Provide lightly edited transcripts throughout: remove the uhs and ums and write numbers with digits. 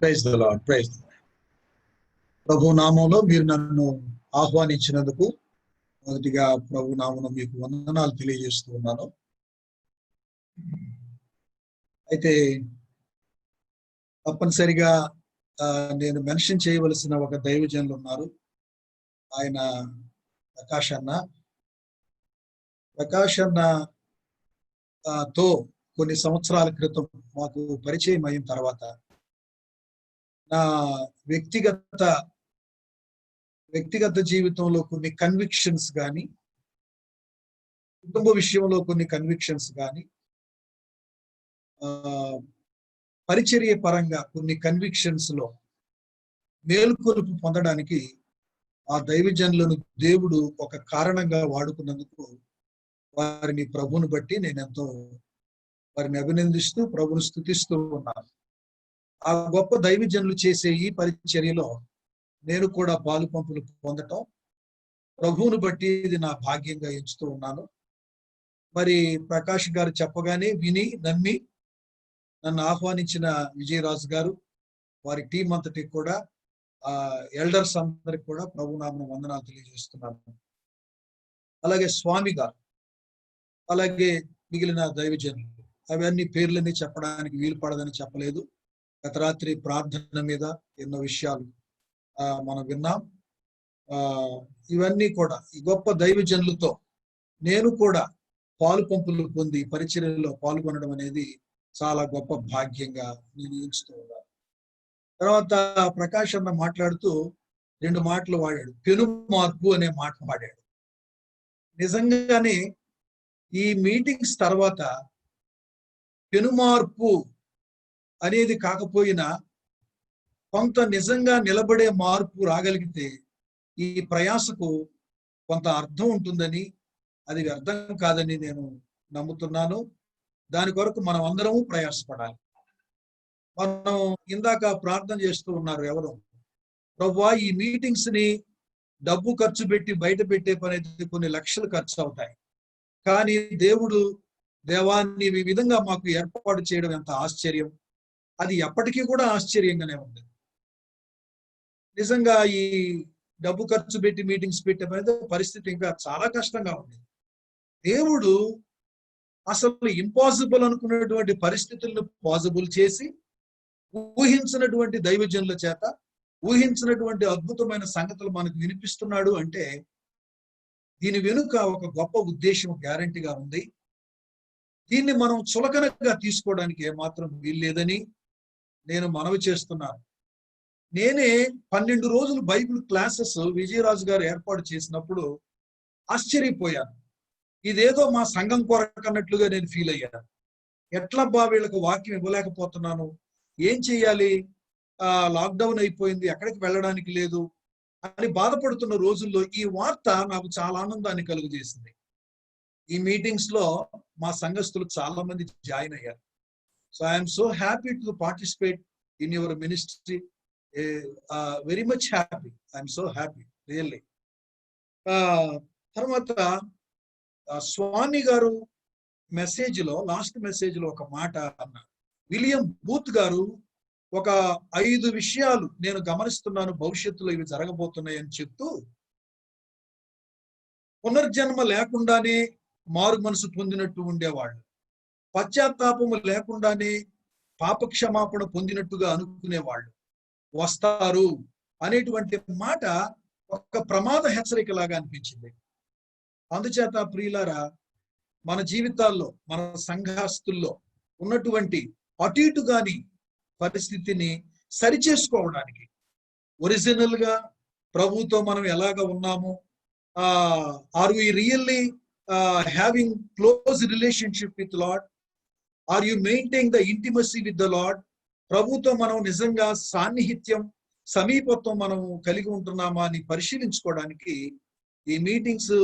Praise the Lord, praise the Lord. ప్రభు నామంలో మీరు నన్ను ఆహ్వానించినందుకు మొదటిగా ప్రభు నామంలో మీకు వందనాలు తెలియజేస్తూ ఉన్నాను. అయితే తప్పనిసరిగా నేను మెన్షన్ చేయవలసిన ఒక దైవజనులు ఉన్నారు. ఆయన ప్రకాష్ అన్న. ప్రకాష్ అన్న తో కొన్ని సంవత్సరాల క్రితం మాకు పరిచయం అయిన తర్వాత నా వ్యక్తిగత జీవితంలో కొన్ని కన్విక్షన్స్ కానీ, కుటుంబ విషయంలో కొన్ని కన్విక్షన్స్ కానీ, పరిచర్య పరంగా కొన్ని కన్విక్షన్స్ లో మేలుకొలుపు పొందడానికి ఆ దైవజనులను దేవుడు ఒక కారణంగా వాడుకున్నందుకు వారిని ప్రభువుని బట్టి నేను ఎంతో వారిని అభినందిస్తూ ప్రభువును స్తుతిస్తూ ఉన్నాను. ఆ గొప్ప దైవజనులు చేసే ఈ పరిచర్యలో నేను కూడా పాలు పంపులు పొందటం ప్రభువును బట్టి ఇది నా భాగ్యంగా ఎంచుతూ ఉన్నాను. మరి ప్రకాష్ గారు చెప్పగానే విని నమ్మి నన్ను ఆహ్వానించిన విజయరాజు గారు, వారి టీం అంతటి కూడా ఎల్డర్స్ అందరికి కూడా ప్రభునామం వందనాలు తెలియజేస్తున్నాను. అలాగే స్వామి గారు, అలాగే మిగిలిన దైవజనులు, అవన్నీ పేర్లన్నీ చెప్పడానికి వీలు పడదని చెప్పలేదు. గత రాత్రి ప్రార్థన మీద ఎన్నో విషయాలు మనం విన్నాం. ఇవన్నీ కూడా ఈ గొప్ప దైవజనులతో నేను కూడా పాలు పంపులు పొంది పరిచర్యలో పాల్గొనడం అనేది చాలా గొప్ప భాగ్యంగా నేను ఎంచుతూ ఉన్నాను. తర్వాత ప్రకాష్ అన్న మాట్లాడుతూ 2 మాటలు వాడాడు. పెను మార్పు అనే మాట వాడాడు. నిజంగానే ఈ మీటింగ్స్ తర్వాత పెను మార్పు అనేది కాకపోయినా కొంత నిజంగా నిలబడే మార్పు రాగలిగితే ఈ ప్రయాసకు కొంత అర్థం ఉంటుందని, అది వ్యర్థం కాదని నేను నమ్ముతున్నాను. దాని కొరకు మనం అందరము ప్రయాసపడాలి. మనం ఇందాక ప్రార్థన చేస్తూ ఉన్నారు ఎవరు, ప్రభువా ఈ మీటింగ్స్ ని డబ్బు ఖర్చు పెట్టి బయట పెట్టే పని అయితే కొన్ని లక్షలు ఖర్చు అవుతాయి, కానీ దేవాన్ని ఈ విధంగా మాకు ఏర్పాటు చేయడం ఎంత ఆశ్చర్యం. అది ఎప్పటికీ కూడా ఆశ్చర్యంగానే ఉంది. నిజంగా ఈ డబ్బు ఖర్చు పెట్టి మీటింగ్స్ పెట్టే పరిస్థితి ఇంకా చాలా కష్టంగా ఉంది. దేవుడు అసలు ఇంపాసిబుల్ అనుకున్నటువంటి పరిస్థితులను పాసిబుల్ చేసి ఊహించినటువంటి దైవజనుల చేత ఊహించినటువంటి అద్భుతమైన సంగతులు మనకు వినిపిస్తున్నాడు అంటే దీని వెనుక ఒక గొప్ప ఉద్దేశం గ్యారంటీగా ఉంది. దీన్ని మనం చులకనగా తీసుకోవడానికి ఏమాత్రం వీల్లేదని నేను మనవి చేస్తున్నాను. నేనే 12 రోజులు బైబిల్ క్లాసెస్ విజయరాజు గారు ఏర్పాటు చేసినప్పుడు ఆశ్చర్యపోయాను. ఇదేదో మా సంఘం కొరకన్నట్లుగా నేను ఫీల్ అయ్యాను. ఎట్లబ్బా వీళ్ళకు వాక్యం ఇవ్వలేకపోతున్నాను, ఏం చెయ్యాలి, లాక్డౌన్ అయిపోయింది, ఎక్కడికి వెళ్ళడానికి లేదు అని బాధపడుతున్న రోజుల్లో ఈ వార్త నాకు చాలా ఆనందాన్ని కలుగజేసింది. ఈ మీటింగ్స్ లో మా సంఘస్థులు చాలా మంది జాయిన్ అయ్యారు. So I'm so happy to participate in your ministry, very much happy, I'm so happy really. తర్వాత స్వామి గారు లాస్ట్ మెసేజ్ లో ఒక మాట అన్నారు. విలియం బూత్ గారు ఒక 5 విషయాలు నేను గమనిస్తున్నాను, భవిష్యత్తులో ఇవి జరగబోతున్నాయి అని చెప్తూ, పునర్జన్మ లేకుండానే మారు మనసు పొందినట్టు ఉండేవాళ్ళు, పశ్చాత్తాపము లేకుండానే పాపక్షమాపణ పొందినట్టుగా అనుకునేవాళ్ళు వస్తారు అనేటువంటి మాట ఒక ప్రమాద హెచ్చరికలాగా అనిపించింది. అందుచేత ప్రియులారా, మన జీవితాల్లో మన సంఘాస్తుల్లో ఉన్నటువంటి అటు ఇటు గాని పరిస్థితిని సరిచేసుకోవడానికి, ఒరిజినల్ గా ప్రభుతో మనం ఎలాగ ఉన్నాము, are we really having close relationship with Lord, are you maintain the intimacy with the Lord, ప్రభుతో మనం నిజంగా సాన్నిహిత్యం సమీపత్వం మనం కలిగి ఉంటున్నామా అని పరిశీలించుకోవడానికి ఈ మీటింగ్స్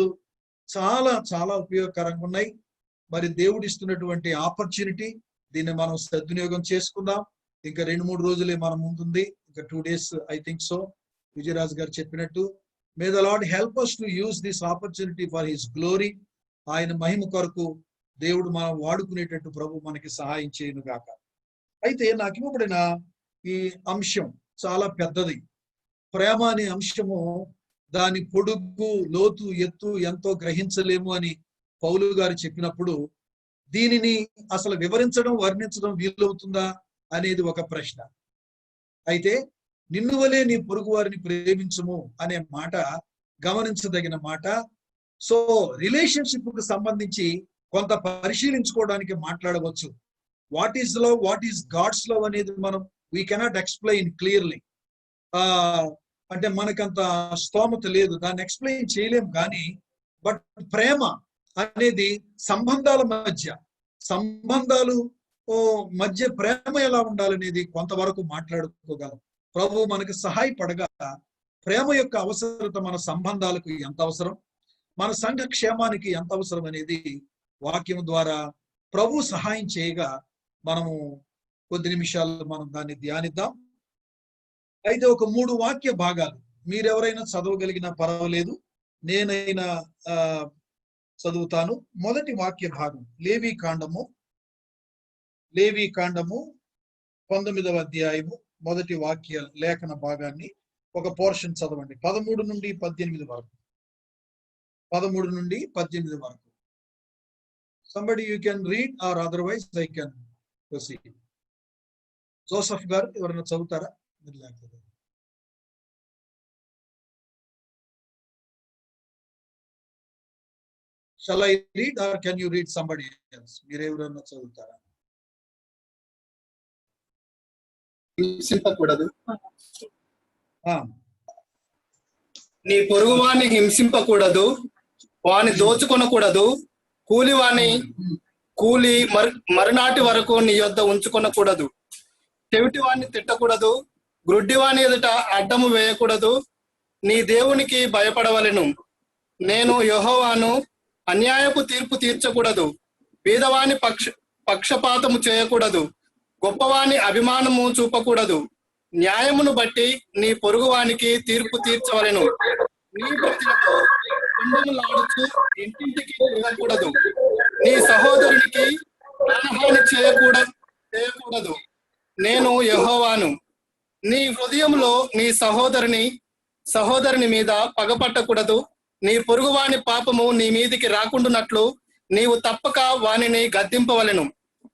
చాలా చాలా ఉపయోగకరంగా ఉన్నాయి. మరి దేవుడు ఇస్తున్నటువంటి ఆపర్చునిటీ, దీన్ని మనం సద్వినియోగం చేసుకుందాం. ఇంకా 2-3 రోజులే మన ముందుంది, ఇంకా 2 days I think so. Vijayaraju గారు చెప్పినట్టు may the lord help us to use this opportunity for his glory. ఆయన మహిమ కొరకు దేవుడు మనం వాడుకునేటట్టు ప్రభు మనకి సహాయం చేయను గాక. అయితే నాకు ఇవ్వబడిన ఈ అంశం చాలా పెద్దది. ప్రేమ అనే అంశము దాని పొడుగు, లోతు, ఎత్తు ఎంతో గ్రహించలేము అని పౌలు గారు చెప్పినప్పుడు దీనిని అసలు వివరించడం, వర్ణించడం వీలవుతుందా అనేది ఒక ప్రశ్న. అయితే నిన్ను వలే నీ పొరుగు వారిని ప్రేమించుము అనే మాట గమనించదగిన మాట. సో రిలేషన్షిప్ కు సంబంధించి కొంత పరిశీలించుకోవడానికి మాట్లాడవచ్చు. What is love, what is God's love అనేది మనం వీ కెనాట్ ఎక్స్ప్లెయిన్ క్లియర్లీ. అంటే మనకంత స్తోమత లేదు, దాన్ని ఎక్స్ప్లెయిన్ చేయలేము. కానీ బట్ ప్రేమ అనేది సంబంధాల మధ్య ప్రేమ ఎలా ఉండాలనేది కొంతవరకు మాట్లాడుకోగలం. ప్రభు మనకు సహాయపడగా ప్రేమ యొక్క అవసరత మన సంబంధాలకు ఎంత అవసరం, మన సంఘ క్షేమానికి ఎంత అవసరం అనేది వాక్యం ద్వారా ప్రభు సహాయం చేయగా మనము కొద్ది నిమిషాలు మనం దాన్ని ధ్యానిద్దాం. అయితే ఒక 3 వాక్య భాగాలు మీరెవరైనా చదవగలిగినా పర్వాలేదు, నేనైనా చదువుతాను. మొదటి వాక్య భాగం లేవి కాండము 19వ అధ్యాయము మొదటి వాక్య లేఖన భాగాన్ని ఒక పోర్షన్ చదవండి. 13 నుండి 18 వరకు. 13 నుండి 18 వరకు. Somebody you can read or otherwise I can proceed. Joseph గారు ఎవరైనా చదువుతారా? Shall I read or can you read somebody else? మీరు ఎవరైనా చదువుతారా? హింసింపకూడదు, ఆ, నీ పొరుగువాని హింసింపకూడదు, వాని దోచుకొనకూడదు, కూలివాని కూలి మరునాటి వరకు నీ యొద్ద ఉంచుకొనకూడదు, చెవిటి వాణ్ణి తిట్టకూడదు, గ్రుడ్డివాని ఎదుట అడ్డము వేయకూడదు, నీ దేవునికి భయపడవలెను. నేను యెహోవాను. అన్యాయపు తీర్పు తీర్చకూడదు, పేదవాని పక్షపాతము చేయకూడదు, గొప్పవాని అభిమానము చూపకూడదు, న్యాయమును బట్టి నీ పొరుగువానికి తీర్పు తీర్చవలెను. నీ ప్రజలకు కుండములాడుచు ఇంటింటికి తిరగకూడదు, నీ సహోదరునికి ప్రాణహాని చేయకూడదు. నేను యెహోవాను. నీ హృదయంలో నీ సహోదరుని మీద పగపట్టకూడదు, నీ పొరుగువాని పాపము నీ మీదికి రాకుండానట్లు నీవు తప్పక వానిని గద్దింపవలెను.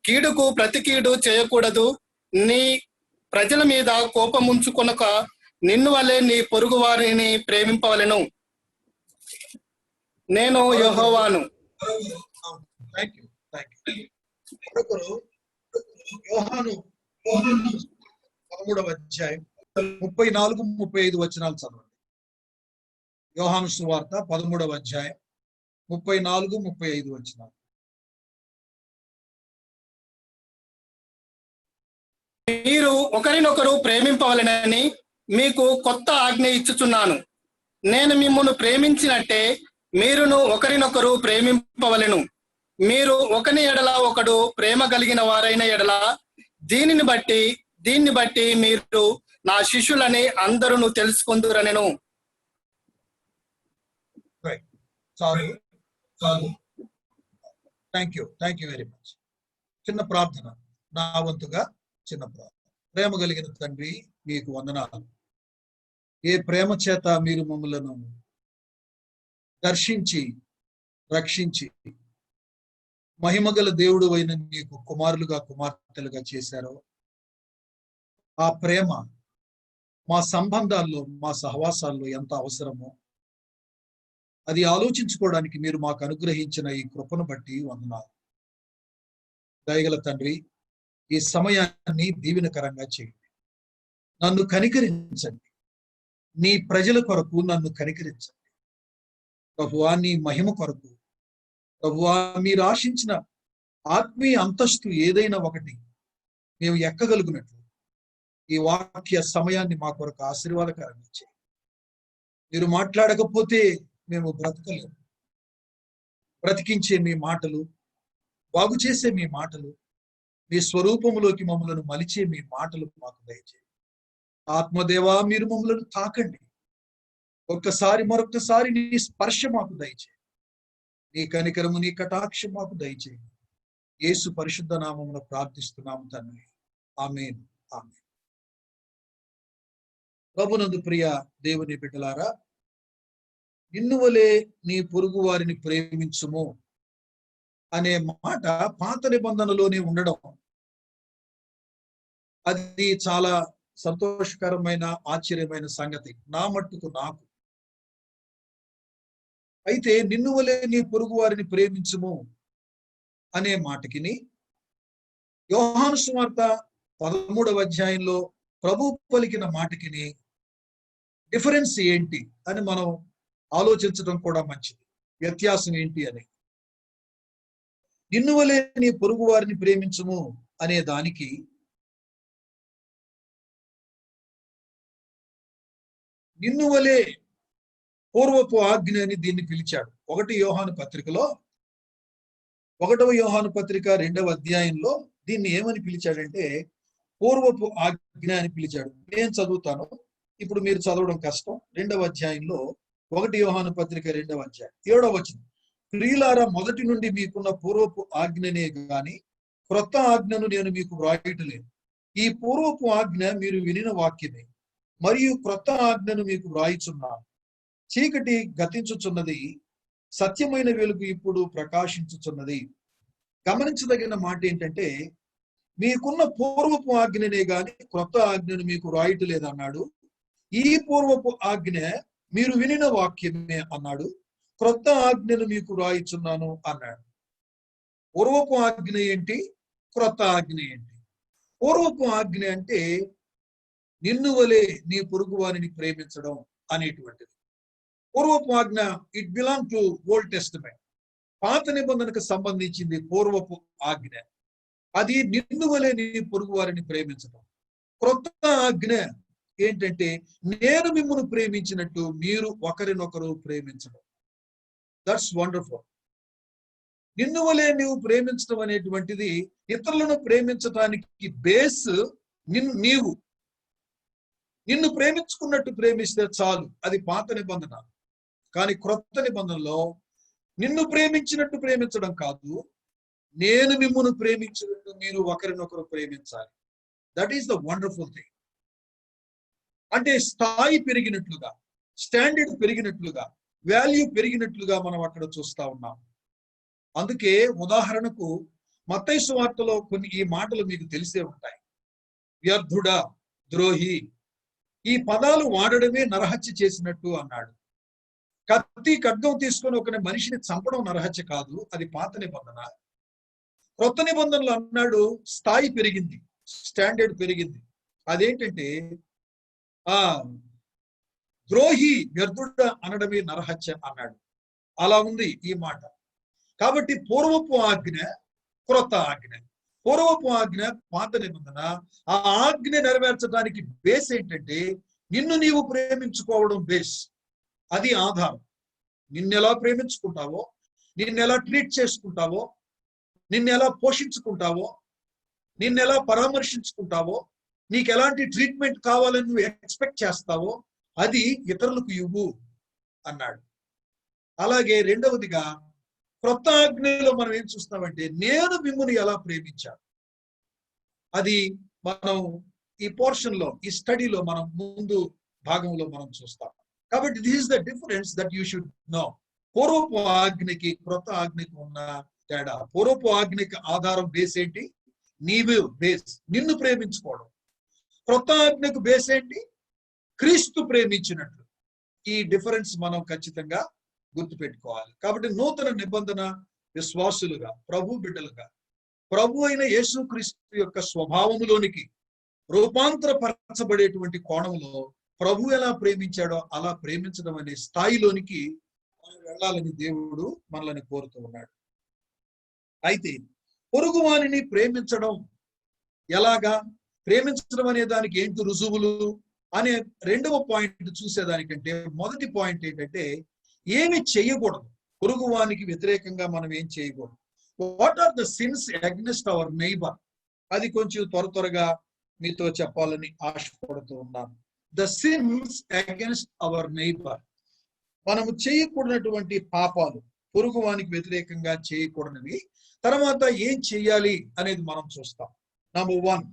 కీడుకు ప్రతి కీడు చేయకూడదు, నీ ప్రజల మీద కోపముంచుకొనక నిన్ను వలె నీ పొరుగు వారిని ప్రేమింపవలెను. నేను యెహోవాను. యోహాను 13వ అధ్యాయం 34-35 వచనాలు చదవండి. యోహాను సువార్త 13వ అధ్యాయం 34-35 వచనాలు. మీరు ఒకరినొకరు ప్రేమింపవలెనని మీకు కొత్త ఆజ్ఞ ఇచ్చుచున్నాను. నేను మిమ్మును ప్రేమించినట్టే మీరును ఒకరినొకరు ప్రేమింపవలెను. మీరు ఒకని ఎడల ఒకడు ప్రేమ కలిగిన వారైన ఎడల దీన్ని బట్టి మీరు నా శిష్యులని అందరూ తెలుసుకొందురనెను. Thank you very much. చిన్న ప్రార్థన, నా వంతుగా చిన్న ప్రార్థన. ప్రేమ కలిగిన తండ్రి, మీకు వందనాలు. ఏ ప్రేమ చేత మీరు మమ్మలను దర్శించి రక్షించి మహిమగల దేవుడు అయిన నీకు కుమారులుగా కుమార్తెలుగా చేశారో, ఆ ప్రేమ మా సంబంధాల్లో, మా సహవాసాల్లో ఎంత అవసరమో అది ఆలోచించుకోవడానికి మీరు మాకు అనుగ్రహించిన ఈ కృపను బట్టి వందనాలు. దయగల తండ్రి, ఈ సమయాన్ని దీవెనకరంగా చేయండి. నన్ను కనికరించండి, నీ ప్రజల కొరకు నన్ను కనికరించండి ప్రభువా. నీ మహిమ కొరకు ప్రభువా, మీరు ఆశించిన ఆత్మీయ అంతస్తు ఏదైనా ఒకటి మేము ఎక్కగలుగునట్లు ఈ వాక్య సమయాన్ని మా కొరకు ఆశీర్వాదకరంగా చేయండి. మీరు మాట్లాడకపోతే మేము బ్రతకలేము. బ్రతికించే మీ మాటలు, బాగు చేసే మీ మాటలు, మీ స్వరూపములోకి మమ్మలను మలిచే మీ మాటలు మాకు దయచేయండి. ఆత్మదేవా, మీరు మమ్మలను తాకండి. మరొక్కసారి నీ స్పర్శ మాకు దయచేయండి. నీ కనికరము, నీ కటాక్షం మాకు దయచేయండి. యేసు పరిశుద్ధ నామమున ప్రార్థిస్తున్నాము తండ్రి. ఆమేన్. ఆమేన్. ప్రభునందు ప్రియ దేవుని బిడ్డలారా, నిన్ను వలె నీ పొరుగు వారిని ప్రేమించుము అనే మాట పాత నిబంధనలోనే ఉండడం, అది చాలా సంతోషకరమైన ఆశ్చర్యమైన సంగతి నా మట్టుకు నాకు. అయితే నిన్ను వలె నీ పొరుగు వారిని ప్రేమించుము అనే మాటకిని యోహాను సువార్త 13వ అధ్యాయంలో ప్రభు పలికిన మాటకిని డిఫరెన్స్ ఏంటి అని మనం ఆలోచించడం కూడా మంచిది. వ్యత్యాసం ఏంటి అని. నిన్ను వలె నీ పొరుగు వారిని ప్రేమించుము అనే దానికి నిన్ను వలె పూర్వపు ఆజ్ఞ అని దీన్ని పిలిచాడు. 1వ యోహాను పత్రికలో 1వ యోహాను పత్రిక 2వ అధ్యాయంలో దీన్ని ఏమని పిలిచాడంటే పూర్వపు ఆజ్ఞ అని పిలిచాడు. నేను చదువుతాను, ఇప్పుడు మీరు చదవడం కష్టం. 2వ అధ్యాయంలో 1 యోహాను పత్రిక 2వ అధ్యాయం 7వ వచనం. ప్రియులారా, మొదటి నుండి మీకున్న పూర్వపు ఆజ్ఞనే గాని క్రొత్త ఆజ్ఞను నేను మీకు వ్రాయటలేదు. ఈ పూర్వపు ఆజ్ఞ మీరు వినిన వాక్యమే, మరియు క్రొత్త ఆజ్ఞను మీకు వ్రాయిచున్నాను. చీకటి గతించుచున్నది, సత్యమైన వెలుగు ఇప్పుడు ప్రకాశించుచున్నది. గమనించదగిన మాట ఏంటంటే, మీకున్న పూర్వపు ఆజ్ఞనే గాని క్రొత్త ఆజ్ఞను మీకు వ్రాయటలేదు అన్నాడు. ఈ పూర్వపు ఆజ్ఞ మీరు వినిన వాక్యమే అన్నాడు. క్రొత్త ఆజ్ఞను మీకు వ్రాయిచున్నాను అన్నాడు. పూర్వపు ఆజ్ఞ ఏంటి, క్రొత్త ఆజ్ఞ ఏంటి? పూర్వపు ఆజ్ఞ అంటే నిన్ను వలె నీ పొరుగు వారిని ప్రేమించడం అనేటువంటిది. పూర్వపు ఆజ్ఞ it belong to old testament. పాత నిబంధనకు సంబంధించింది పూర్వపు ఆజ్ఞ. అది నిన్ను వలె నీ పొరుగు వారిని ప్రేమించడం. క్రొత్త ఆజ్ఞ ఏంటంటే నేను మిమ్మల్ని ప్రేమించినట్టు మీరు ఒకరినొకరు ప్రేమించడం. That's wonderful. నిన్ను వలె నువ్వు ప్రేమించడం అనేటువంటిది ఇతరులను ప్రేమించడానికి బేస్ నీవు నిన్ను ప్రేమించుకున్నట్టు ప్రేమిస్తే చాలు, అది పాత నిబంధన. కానీ క్రొత్త నిబంధనలో నిన్ను ప్రేమించినట్టు ప్రేమించడం కాదు, నేను మిమ్మల్ని ప్రేమించినట్టు మీరు ఒకరినొకరు ప్రేమించాలి. That is the wonderful thing. అంటే స్థాయి పెరిగినట్లుగా, స్టాండర్డ్ పెరిగినట్లుగా, వాల్యూ పెరిగినట్లుగా మనం అక్కడ చూస్తా ఉన్నాం. అందుకే ఉదాహరణకు మత్తయి సువార్తలో కొన్ని ఈ మాటలు మీకు తెలిసే ఉంటాయి. వ్యర్థుడా, ద్రోహి, ఈ పదాలు వాడడమే నరహత్య చేసినట్టు అన్నాడు. కత్తి ఖడ్గం తీసుకొని ఒక మనిషిని చంపడం నరహత్య కాదు, అది పాత నిబంధన. క్రొత్త నిబంధనలు అన్నాడు స్థాయి పెరిగింది, స్టాండర్డ్ పెరిగింది. అదేంటంటే ద్రోహి, వ్యర్థుడ అనడమే నరహత్య అన్నాడు. అలా ఉంది ఈ మాట. కాబట్టి పూర్వపు ఆజ్ఞ, క్రొత్త ఆజ్ఞ. పూర్వపు ఆజ్ఞ పాత నిబంధన. ఆ ఆజ్ఞ నెరవేర్చడానికి బేస్ ఏంటంటే నిన్ను నీవు ప్రేమించుకోవడం బేస్. అది ఆధారం. నిన్నెలా ప్రేమించుకుంటావో, నిన్నెలా ట్రీట్ చేసుకుంటావో, నిన్నెలా పోషించుకుంటావో, నిన్నెలా పరామర్శించుకుంటావో, నీకు ఎలాంటి ట్రీట్మెంట్ కావాలని నువ్వు ఎక్స్పెక్ట్ చేస్తావో అది ఇతరులకు ఇవ్వు అన్నాడు. అలాగే రెండవదిగా క్రొత్త ఆజ్ఞలో మనం ఏం చూస్తామంటే నేను మిమ్మల్ని ఎలా ప్రేమించాను. అది మనం ఈ పోర్షన్ లో, ఈ స్టడీలో మనం ముందు భాగంలో మనం చూస్తాం. కాబట్టి this is the difference that you should know. పూర్వపు ఆజ్ఞకి క్రొత్త ఆజ్ఞకి ఉన్న తేడా. పూర్వపు ఆజ్ఞకి ఆధారం బేస్ ఏంటి? నీవు బేస్, నిన్ను ప్రేమించుకోవడం. క్రొత్త ఆజ్ఞకు బేస్ ఏంటి? క్రీస్తు ప్రేమించినట్లు. ఈ డిఫరెన్స్ మనం ఖచ్చితంగా గుర్తుపెట్టుకోవాలి. కాబట్టి నూతన నిబంధన విశ్వాసులుగా, ప్రభు బిడ్డలుగా, ప్రభు అయిన యేసుక్రీస్తు యొక్క స్వభావములోనికి రూపాంతరపరచబడేటువంటి కోణంలో ప్రభు ఎలా ప్రేమించాడో అలా ప్రేమించడం అనే స్థాయిలోనికి మనం వెళ్ళాలని దేవుడు మనల్ని కోరుతూ ఉన్నాడు. అయితే పొరుగు వారిని ప్రేమించడం ఎలాగా, ప్రేమించడం అనే దానికి ఏంటి రుజువులు అనే రెండవ పాయింట్ చూసేదానికంటే మొదటి పాయింట్ ఏంటంటే ఏమి చేయకూడదు. పొరుగు వానికి వ్యతిరేకంగా మనం ఏం చేయకూడదు. What are the sins against our neighbour? అది కొంచెం త్వరగా మీతో చెప్పాలని ఆశపడుతూ ఉన్నాను. The sins against our neighbour, మనము చేయకూడనటువంటి పాపాలు, పొరుగు వానికి వ్యతిరేకంగా చేయకూడనివి. తర్వాత ఏం చేయాలి అనేది మనం చూస్తాం. Number 1,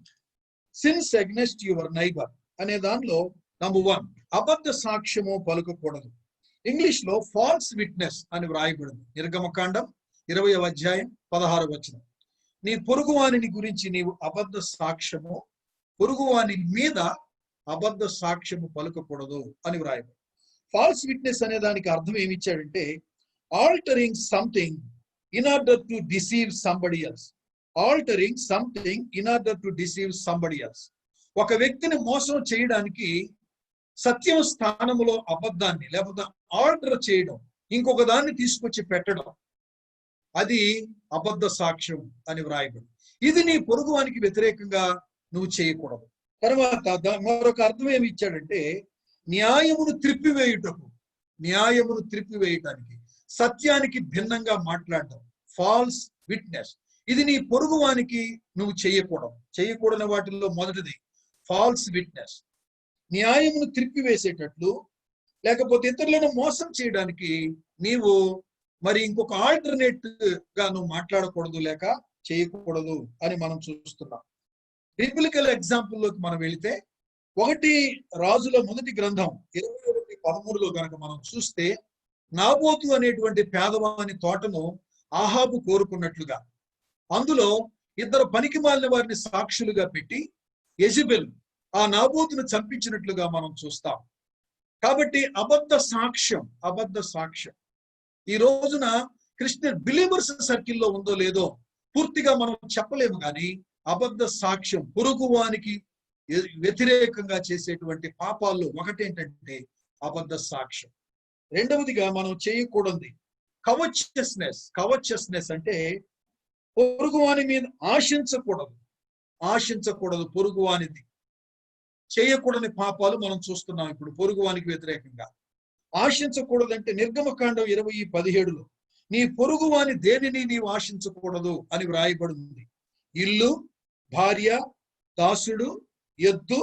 since against your neighbour అనే దానిలో నంబర్ 1, అబద్ధ సాక్ష్యము పలుకకూడదు. ఇంగ్లీష్ లో ఫాల్స్ విట్నెస్ అని వ్రాయబడింది. నిర్గమకాండం 20వ అధ్యాయం 16వ వచనం. నీ పొరుగువాని గురించి నీవు అబద్ధ సాక్ష్యము, పొరుగువాని మీద అబద్ధ సాక్ష్యము పలుకకూడదు అని వ్రాయబడింది. ఫాల్స్ విట్నెస్ అనే దానికి అర్థం ఏమి ఇచ్చాడంటే, altering something in order to deceive somebody else. Altering something in order to deceive somebody else. ఒక వ్యక్తిని మోసం చేయడానికి సత్యం స్థానములో అబద్ధాన్ని లేకపోతే ఆల్టర్ చేయడం, ఇంకొక దాన్ని తీసుకొచ్చి పెట్టడం, అది అబద్ధ సాక్ష్యం అని వ్రాయబడి. ఇది నీ పొరుగువానికి వ్యతిరేకంగా నువ్వు చేయకూడదు. తర్వాత మరొక అర్థం ఏమి ఇచ్చాడంటే, న్యాయమును త్రిప్పివేయటానికి సత్యానికి భిన్నంగా మాట్లాడడం, ఫాల్స్ విట్నెస్. ఇది నీ పొరుగువానికి నువ్వు చేయకూడని వాటిల్లో మొదటిది ఫాల్స్ విట్నెస్. న్యాయమును త్రిప్పివేసేటట్లు లేకపోతే ఇతరులను మోసం చేయడానికి నీవు మరి ఇంకొక ఆల్టర్నేట్ గా నువ్వు మాట్లాడకూడదు లేక చేయకూడదు అని మనం చూస్తున్నాం. బిబ్లికల్ ఎగ్జాంపుల్లోకి మనం వెళితే 1 రాజుల మొదటి గ్రంథం 21:13లో కనుక మనం చూస్తే, నాబోతు అనేటువంటి పేదవాని తోటను ఆహాబు కోరుకున్నట్లుగా అందులో 2 పనికిమాలిన వారిని సాక్షులుగా పెట్టి యెజెబెల్ ఆ నాబోతును చంపించినట్లుగా మనం చూస్తాం. కాబట్టి అబద్ధ సాక్ష్యం ఈ రోజున క్రిస్టియన్ బిలీవర్స్ సర్కిల్లో ఉందో లేదో పూర్తిగా మనం చెప్పలేము, కానీ అబద్ధ సాక్ష్యం పొరుగువానికి వ్యతిరేకంగా చేసేటువంటి పాపాల్లో ఒకటేంటంటే అబద్ధ సాక్ష్యం. రెండవదిగా మనం చేయకూడదు కవచస్నెస్ అంటే పొరుగువాని మీద ఆశించకూడదు. పొరుగువానిది చేయకూడని పాపాలు మనం చూస్తున్నాం ఇప్పుడు పొరుగువానికి వ్యతిరేకంగా. ఆశించకూడదంటే నిర్గమకాండం 20:17లో నీ పొరుగువాని దేనిని నీవు ఆశించకూడదు అని వ్రాయబడింది. ఇల్లు, భార్య, దాసుడు, ఎద్దు,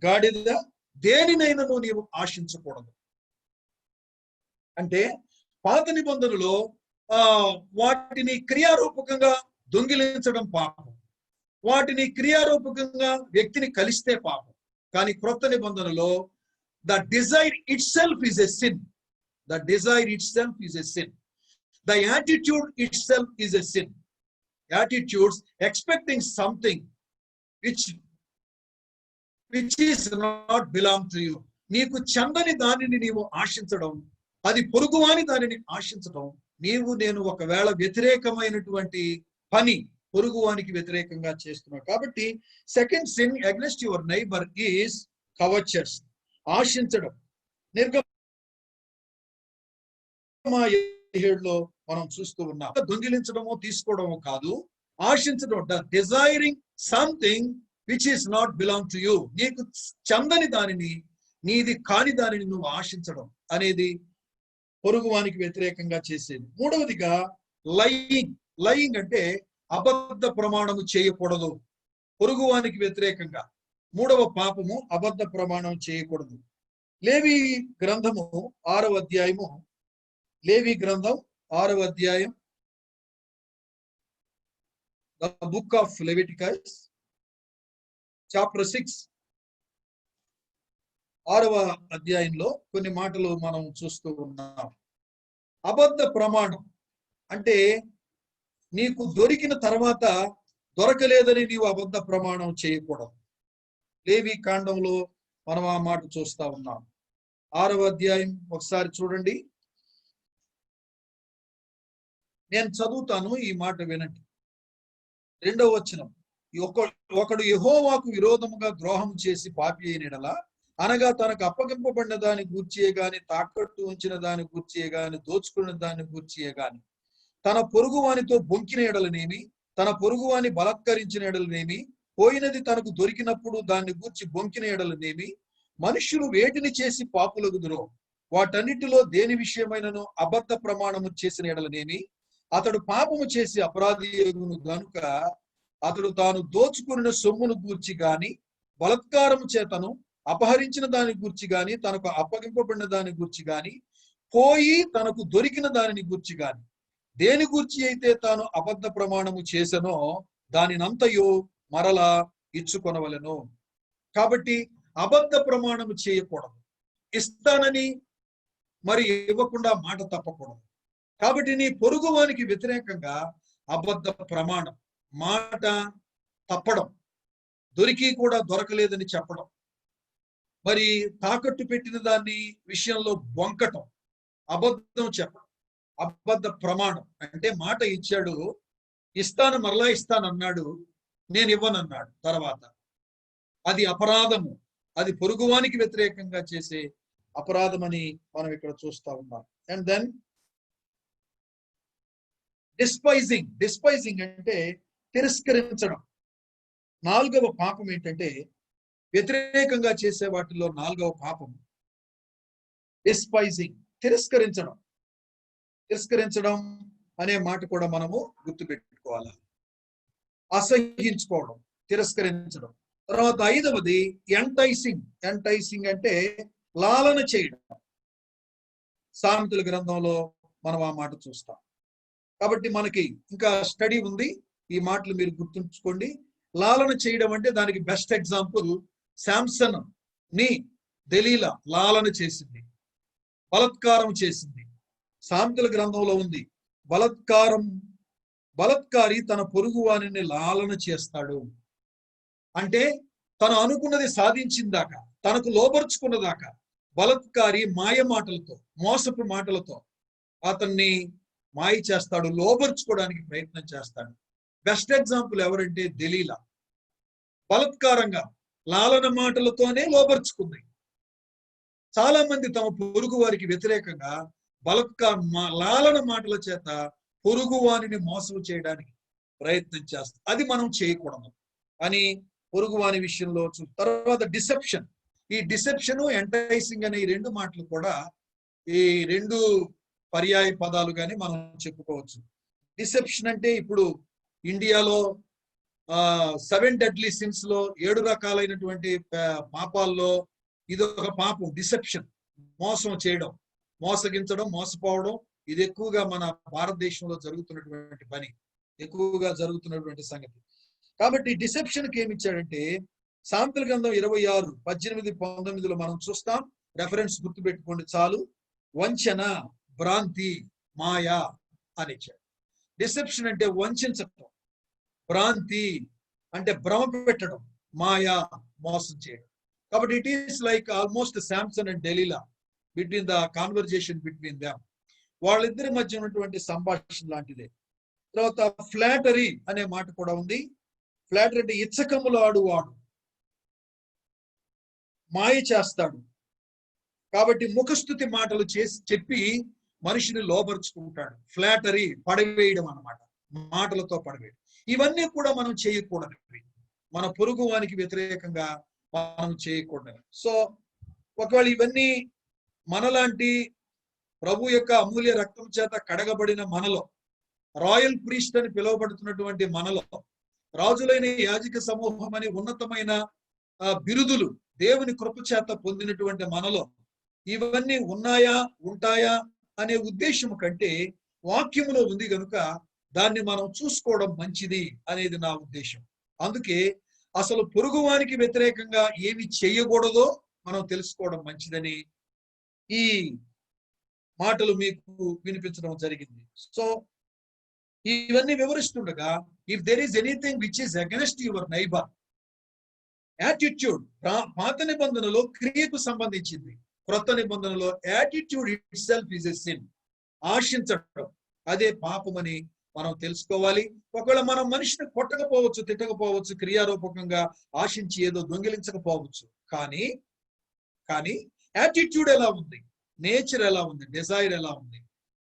గాడిద, దేనినైనాను నీవు ఆశించకూడదు. అంటే పాత నిబంధనలో వాటిని క్రియారూపకంగా దొంగిలించడం పాపం, వాటిని క్రియారూపకంగా వ్యక్తిని కలిస్తే పాపం. కానీ క్రొత్త నిబంధనలో the desire itself is a sin. The attitude itself is a sin. Attitudes expecting something which is not belong to you. నీకు చందని దానిని నీవు ఆశించడం, అది పొరుగువాని దానిని ఆశించడం, నేను ఒకవేళ వ్యతిరేకమైనటువంటి పని పొరుగువానికి వ్యతిరేకంగా చేస్తున్నావు. కాబట్టి second sin against your neighbour is covetous, ఆశించడం. నిర్గమకాండం మనం చూస్తూ ఉన్నాం. దొంగిలించడమో తీసుకోవడమో కాదు, ఆశించడం. Desiring something which is not belong to you. నీకు చందని దానిని, నీది కాని దానిని నువ్వు ఆశించడం అనేది పొరుగువానికి వ్యతిరేకంగా చేసేది. మూడవదిగా లయింగ్ అంటే అబద్ధ ప్రమాణము చేయకూడదు. పొరుగువానికి వ్యతిరేకంగా మూడవ పాపము అబద్ధ ప్రమాణం చేయకూడదు. లేవి గ్రంథం 6వ అధ్యాయం the book of Leviticus chapter 6 6వ అధ్యాయంలో కొన్ని మాటలు మనం చూస్తూ ఉన్నాం. అబద్ధ ప్రమాణం అంటే నీకు దొరికిన తర్వాత దొరకలేదని నీవు అబద్ధ ప్రమాణం చేయకూడదు. లేవి కాండంలో మనం ఆ మాట చూస్తా ఉన్నాం. 6వ అధ్యాయం ఒకసారి చూడండి, నేను చదువుతాను, ఈ మాట వినండి. 2వ వచనం, ఒకడు యెహోవాకు విరోధముగా ద్రోహం చేసి పాపి అయిన యెడల, అనగా తనకు అప్పగింపబడిన దాని గూర్చియే గాని, తాకట్టు ఉంచిన దాని గూర్చియే గాని, దోచుకున్న దాని గూర్చియే గాని, తన పొరుగువానితో బొంకిన యెడలనేమి, తన పొరుగువాని బలత్కరించిన యెడలనేమి, పోయినది తనకు దొరికినప్పుడు దాన్ని గూర్చి బొంకిన యెడలనేమి, మనుష్యులు వేటిని చేసి పాపులగుదురో వాటన్నిటిలో దేని విషయమైనను అబద్ధ ప్రమాణము చేసిన యెడలనేమి, అతడు పాపము చేసి అపరాధియగును గనుక అతడు తాను దోచుకున్న సొమ్మును గూర్చి గాని, బలత్కారము చేతను అపహరించిన దాని గూర్చి గాని, తనకు అప్పగింపబడిన దాని గూర్చి గాని, పోయి తనకు దొరికిన దానిని గూర్చి గాని, దేని గూర్చి అయితే తాను అబద్ధ ప్రమాణము చేసెనో దానినంతయు మరలా ఇచ్చుకొనవలెను. కాబట్టి అబద్ధ ప్రమాణం చేయకూడదు. ఇస్తానని మరి ఇవ్వకుండా మాట తప్పకూడదు. కాబట్టి నీ పొరుగువానికి వ్యతిరేకంగా అబద్ధ ప్రమాణం, మాట తప్పడం, దొరికి కూడా దొరకలేదని చెప్పడం, మరి తాకట్టు పెట్టిన దాన్ని విషయంలో బొంకటం, అబద్ధం చెప్పడం, అబద్ధ ప్రమాణం అంటే మాట ఇచ్చాడు, ఇస్తాను మరలా ఇస్తానన్నాడు, నేను ఇవ్వనన్నాడు తర్వాత. అది అపరాధము. అది పొరుగువానికి వ్యతిరేకంగా చేసే అపరాధమని మనం ఇక్కడ చూస్తా ఉన్నాం. అండ్ దెన్ డిస్పైజింగ్ అంటే తిరస్కరించడం. 4వ పాపం ఏంటంటే వ్యతిరేకంగా చేసే వాటిలో 4వ పాపం డిస్పైజింగ్, తిరస్కరించడం అనే మాట కూడా మనము గుర్తుపెట్టుకోవాలి. అసహించుకోవడం, తిరస్కరించడం. తర్వాత 5వది ఎంటైసింగ్ అంటే లాలన చేయడం. సామెతల గ్రంథంలో మనం ఆ మాట చూస్తాం. కాబట్టి మనకి ఇంకా స్టడీ ఉంది, ఈ మాటలు మీరు గుర్తుంచుకోండి. లాలన చేయడం అంటే దానికి బెస్ట్ ఎగ్జాంపుల్ శాంసన్ ని దెలీలా లాలన చేసింది, బలత్కారం చేసింది. సామెతల గ్రంథంలో ఉంది, బలత్కారి తన పొరుగు వారిని లాలన చేస్తాడు. అంటే తను అనుకున్నది సాధించిందాకా, తనకు లోబర్చుకున్నదాకా బలత్కారి మాయ మాటలతో, మోసపు మాటలతో అతన్ని మాయ చేస్తాడు, లోబర్చుకోవడానికి ప్రయత్నం చేస్తాడు. బెస్ట్ ఎగ్జాంపుల్ ఎవరంటే దెలీలా. బలత్కారంగా లాలన మాటలతోనే లోబర్చుకుంది. చాలా మంది తమ పొరుగు వారికి వ్యతిరేకంగా లాలన మాటల చేత పొరుగు వారిని మోసం చేయడానికి ప్రయత్నం చేస్తారు. అది మనం చేయకూడదు అని పొరుగు వారి విషయంలో తర్వాత డిసెప్షన్. ఈ డిసెప్షన్, ఎంటైసింగ్ అనే ఈ 2 మాటలు కూడా ఈ 2 పర్యాయ పదాలుగానే మనం చెప్పుకోవచ్చు. డిసెప్షన్ అంటే ఇప్పుడు ఇండియాలో 7 డెడ్లీ సిన్స్ లో 7 రకాలైనటువంటి పాపాల్లో ఇదొక పాపం, డిసెప్షన్. మోసం చేయడం, మోసగించడం, మోసపోవడం. ఇది ఎక్కువగా మన భారతదేశంలో జరుగుతున్నటువంటి పని, ఎక్కువగా జరుగుతున్నటువంటి సంగతి. కాబట్టి డిసెప్షన్ కి ఏమి ఇచ్చాడంటే సామెతల గ్రంథం 26:18-19 మనం చూస్తాం. రెఫరెన్స్ గుర్తుపెట్టుకోండి చాలు. వంచన, భ్రాంతి, మాయ అని ఇచ్చాడు. డిసెప్షన్ అంటే వంచడం, భ్రాంతి అంటే భ్రమ పెట్టడం, మాయ మోసం చేయడం. కాబట్టి it is like almost Samson and Delilah between the conversation between them. వాళ్ళిద్దరి మధ్య ఉన్నటువంటి సంభాషణ లాంటిదే. తర్వాత ఫ్లాటరీ అనే మాట కూడా ఉంది. ఫ్లాటరీ అంటే ఇచ్చకములు ఆడువాడు, మాయ చేస్తాడు. కాబట్టి ముఖస్థుతి మాటలు చెప్పి మనిషిని లోబరుచుకుంటాడు. ఫ్లాటరీ, పడవేయడం అన్నమాట, మాటలతో పడవేయడం. ఇవన్నీ కూడా మనం చేయకూడదు, మన పొరుగు వానికి వ్యతిరేకంగా మనం చేయకూడదు. సో ఒకవేళ ఇవన్నీ మనలాంటి ప్రభు యొక్క అమూల్య రక్తం చేత కడగబడిన మనలో, రాయల్ ప్రీస్ట్ అని పిలువబడుతున్నటువంటి మనలో, రాజులైన యాజక సమూహం అని ఉన్నతమైన బిరుదులు దేవుని కృప చేత పొందినటువంటి మనలో ఇవన్నీ ఉన్నాయా, ఉంటాయా అనే ఉద్దేశం కంటే వాక్యములో ఉంది కనుక దాన్ని మనం చూసుకోవడం మంచిది అనేది నా ఉద్దేశం. అందుకే అసలు పొరుగువానికి వ్యతిరేకంగా ఏమి చేయకూడదో మనం తెలుసుకోవడం మంచిదని ఈ మాటలు మీకు వినిపించడం జరిగింది. సో ఇవన్నీ వివరిస్తుండగా, if there is anything which is against your neighbour, attitude పాత నిబంధనలో క్రియకు సంబంధించింది, క్రొత్త నిబంధనలో attitude itself is a sin. ఆశించడం అదే పాపమని మనం తెలుసుకోవాలి. ఒకవేళ మనం మనిషిని కొట్టకపోవచ్చు, తిట్టకపోవచ్చు, క్రియారూపకంగా ఆశించి ఏదో దొంగిలించకపోవచ్చు, కానీ యాటిట్యూడ్ ఎలా ఉంది, నేచర్ ఎలా ఉంది, డిజైర్ ఎలా ఉంది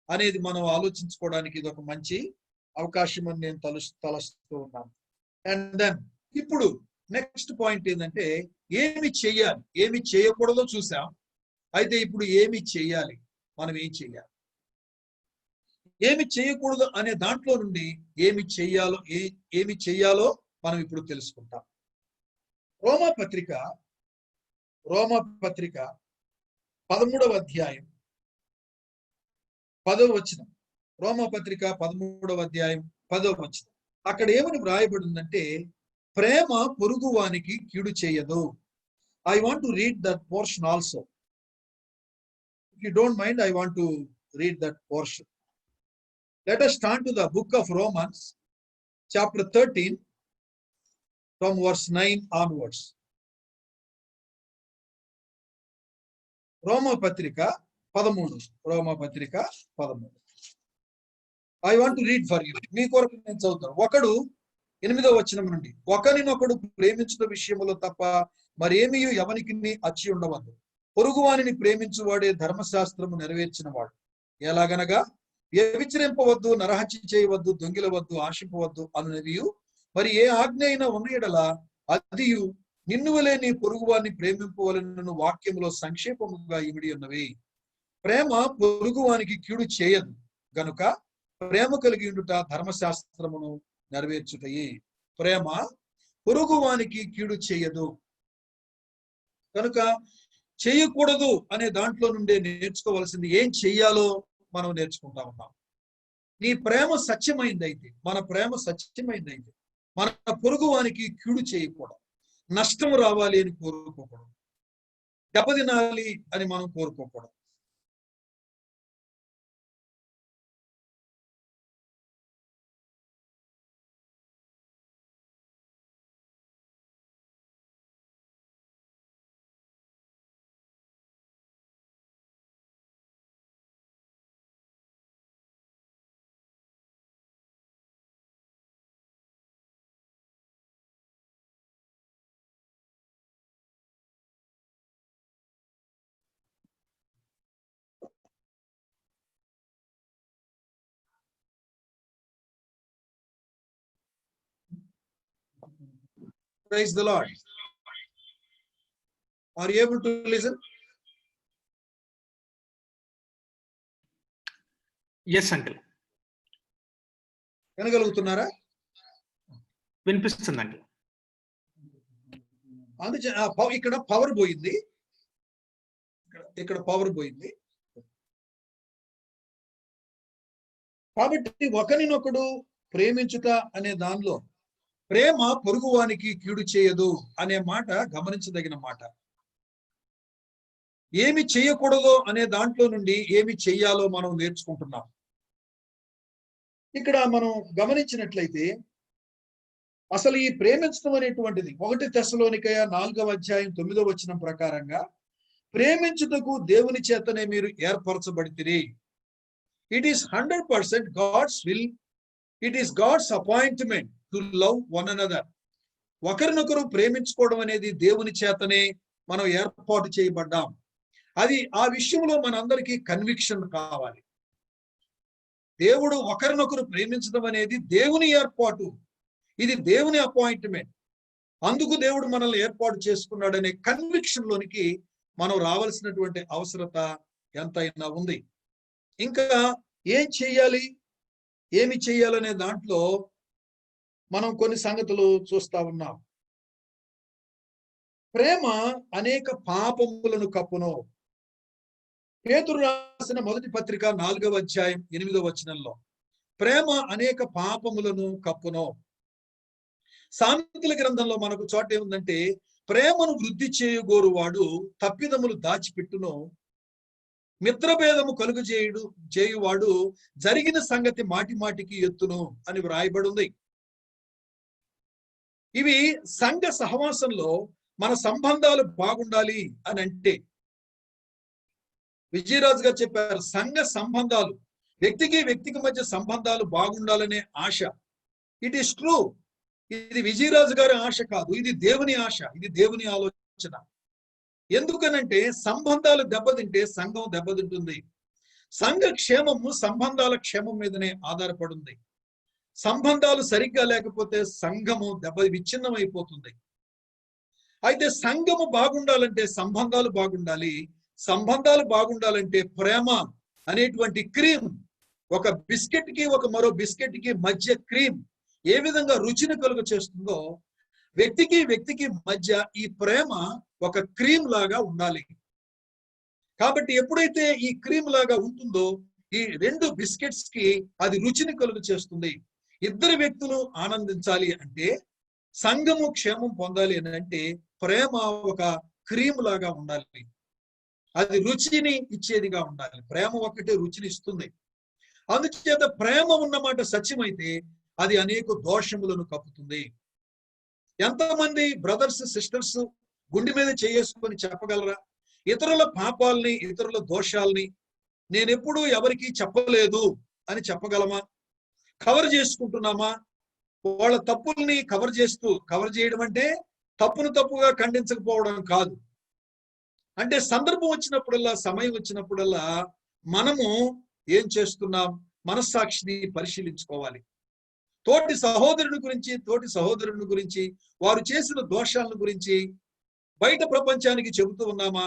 అనేది మనం ఆలోచించుకోవడానికి ఇది ఒక మంచి అవకాశం అని నేను తలస్తూ ఉన్నాను. అండ్ దెన్ ఇప్పుడు నెక్స్ట్ పాయింట్ ఏంటంటే ఏమి చెయ్యాలి, ఏమి చేయకూడదో చూసాం. అయితే ఇప్పుడు ఏమి చెయ్యాలి, మనం ఏం చెయ్యాలి, ఏమి చేయకూడదు అనే దాంట్లో నుండి ఏమి చెయ్యాలో మనం ఇప్పుడు తెలుసుకుంటాం. రోమాపత్రిక 13వ అధ్యాయం 10వ వచనం. రోమాపత్రిక 13వ అధ్యాయం 10వ వచనం. అక్కడ ఏమని వ్రాయబడి ఉందంటే, ప్రేమ పొరుగువానికి కీడు చేయదు, I want to read that portion also. If you don't mind, I want to read that portion. Let us turn to the book of Romans, chapter 13, from verse 9 onwards. రోమా పత్రిక 13. I want to read for you. మీ కొరకు నేను చదువుతాను. ఒకడు 8వ వచనం నుండి, ఒకరినొకడు ప్రేమించుట విషయములో తప్ప మరేమీ ఎవనికి అచ్చి ఉండవద్దు. పొరుగువానిని ప్రేమించువాడే ధర్మశాస్త్రము నెరవేర్చినవాడు. ఎలాగనగా వ్యభిచరింపవద్దు, నరహత్య చేయవద్దు, దొంగిలవద్దు, ఆశింపవద్దు అనునవి మరి ఏ ఆజ్ఞ అయినా ఉన్న ఎడల అదియు నిన్ను వలె నీ పొరుగువాన్ని ప్రేమింపవలెనను వాక్యములో సంక్షేపముగా ఇమిడి ఉన్నవి. ప్రేమ పొరుగువానికి కీడు చేయదు గనుక ప్రేమ కలిగి ఉండుట ధర్మశాస్త్రమును నెరవేర్చుటయే. ప్రేమ పొరుగువానికి కీడు చేయదు కనుక చేయకూడదు అనే దాంట్లో నుండే నేర్చుకోవాల్సింది ఏం చెయ్యాలో మనం నేర్చుకుంటా ఉన్నాం. నీ ప్రేమ సత్యమైందైతే, మన ప్రేమ సత్యమైందైతే మన పొరుగువానికి కీడు చేయకూడదు, నష్టం రావాలి అని కోరుకోకూడదు, దెబ్బతినాలి అని మనం కోరుకోకూడదు. Praise the Lord. Are you able to listen? Yes, uncle. వినగలుగుతున్నారా? వినిపిస్తుంది అంకుల్. అందుచే ఇక్కడ పవర్ పోయింది, ఇక్కడ పవర్ పోయింది. కాబట్టి ఒకరినొకడు ప్రేమించుట అనే దానిలో ప్రేమ పొరుగువానికి కీడు చేయదు అనే మాట గమనించదగిన మాట. ఏమి చేయకూడదో అనే దాంట్లో నుండి ఏమి చెయ్యాలో మనం నేర్చుకుంటున్నాం. ఇక్కడ మనం గమనించినట్లయితే అసలు ఈ ప్రేమించడం అనేటువంటిది 1 తెస్సలోనికయ 4వ అధ్యాయం 9వ వచనం ప్రకారంగా ప్రేమించుటకు దేవుని చేతనే మీరు ఏర్పరచబడితిరి. It is 100% God's will, it is God's appointment to love one another. ఒకరినొకరు ప్రేమించుకోవడం అనేది దేవుని చేతనే మనం ఏర్పాటు చేయబడ్డాం. అది ఆ విషయంలో మనందరికీ కన్విక్షన్ కావాలి. దేవుడు ఒకరినొకరు ప్రేమించడం అనేది దేవుని ఏర్పాటు, ఇది దేవుని అపాయింట్మెంట్. అందుకు దేవుడు మనల్ని ఏర్పాటు చేసుకున్నాడనే కన్విక్షన్ లోనికి మనం రావాల్సినటువంటి అవసరత ఎంతైనా ఉంది. ఇంకా ఏం చెయ్యాలి, ఏమి చెయ్యాలనే దాంట్లో మనం కొన్ని సంగతులు చూస్తా ఉన్నాం. ప్రేమ అనేక పాపములను కప్పును. పేతురు రాసిన మొదటి పత్రిక 4వ అధ్యాయం 8వ వచనంలో ప్రేమ అనేక పాపములను కప్పును. సామెతల గ్రంథంలో మనకు చోట ఏముందంటే ప్రేమను వృద్ధి చేయగోరువాడు తప్పిదములు దాచిపెట్టును, మిత్రభేదము చేయువాడు జరిగిన సంగతి మాటి మాటికి ఎత్తును అని వ్రాయబడి ఉంది. ఇవి సంఘ సహవాసంలో మన సంబంధాలు బాగుండాలి అని అంటే విజయరాజు గారు చెప్పారు, సంఘ సంబంధాలు, వ్యక్తికి మధ్య సంబంధాలు బాగుండాలనే ఆశ. It is true. ఇది విజయరాజు గారి ఆశ కాదు, ఇది దేవుని ఆశ, ఇది దేవుని ఆలోచన. ఎందుకనంటే సంబంధాలు దెబ్బతింటే సంఘం దెబ్బతింటుంది. సంఘ క్షేమము సంబంధాల క్షేమం మీదనే ఆధారపడింది. సంబంధాలు సరిగ్గా లేకపోతే సంఘము విచ్ఛిన్నం అయిపోతుంది. అయితే సంఘము బాగుండాలంటే సంబంధాలు బాగుండాలి. సంబంధాలు బాగుండాలంటే ప్రేమ అనేటువంటి క్రీమ్, ఒక బిస్కెట్ కి మరో బిస్కెట్ కి మధ్య క్రీమ్ ఏ విధంగా రుచిని కలుగ చేస్తుందో వ్యక్తికి మధ్య ఈ ప్రేమ ఒక క్రీమ్ లాగా ఉండాలి. కాబట్టి ఎప్పుడైతే ఈ క్రీమ్ లాగా ఉంటుందో ఈ 2 బిస్కెట్స్ కి అది రుచిని కలుగ చేస్తుంది. ఇద్దరు వ్యక్తులు ఆనందించాలి అంటే, సంఘము క్షేమం పొందాలి అని అంటే ప్రేమ ఒక క్రీమ్ లాగా ఉండాలి. అది రుచిని ఇచ్చేదిగా ఉండాలి. ప్రేమ ఒకటే రుచిని ఇస్తుంది. అందుచేత ప్రేమ ఉన్నమాట సత్యమైతే అది అనేక దోషములను కప్పుతుంది. ఎంతమంది బ్రదర్స్ సిస్టర్స్ గుండె మీద చేసుకొని చెప్పగలరా? ఇతరుల పాపాలని, ఇతరుల దోషాలని నేనెప్పుడూ ఎవరికి చెప్పలేదు అని చెప్పగలమా? కవర్ చేసుకుంటున్నామా? వాళ్ళ తప్పుల్ని కవర్ చేయడం అంటే తప్పును తప్పుగా ఖండించకపోవడం కాదు. అంటే సందర్భం వచ్చినప్పుడల్లా, సమయం వచ్చినప్పుడల్లా మనము ఏం చేస్తున్నాం? మనస్సాక్షిని పరిశీలించుకోవాలి. తోటి సహోదరుని గురించి వారు చేసిన దోషాలను గురించి బయట ప్రపంచానికి చెబుతూ ఉన్నామా?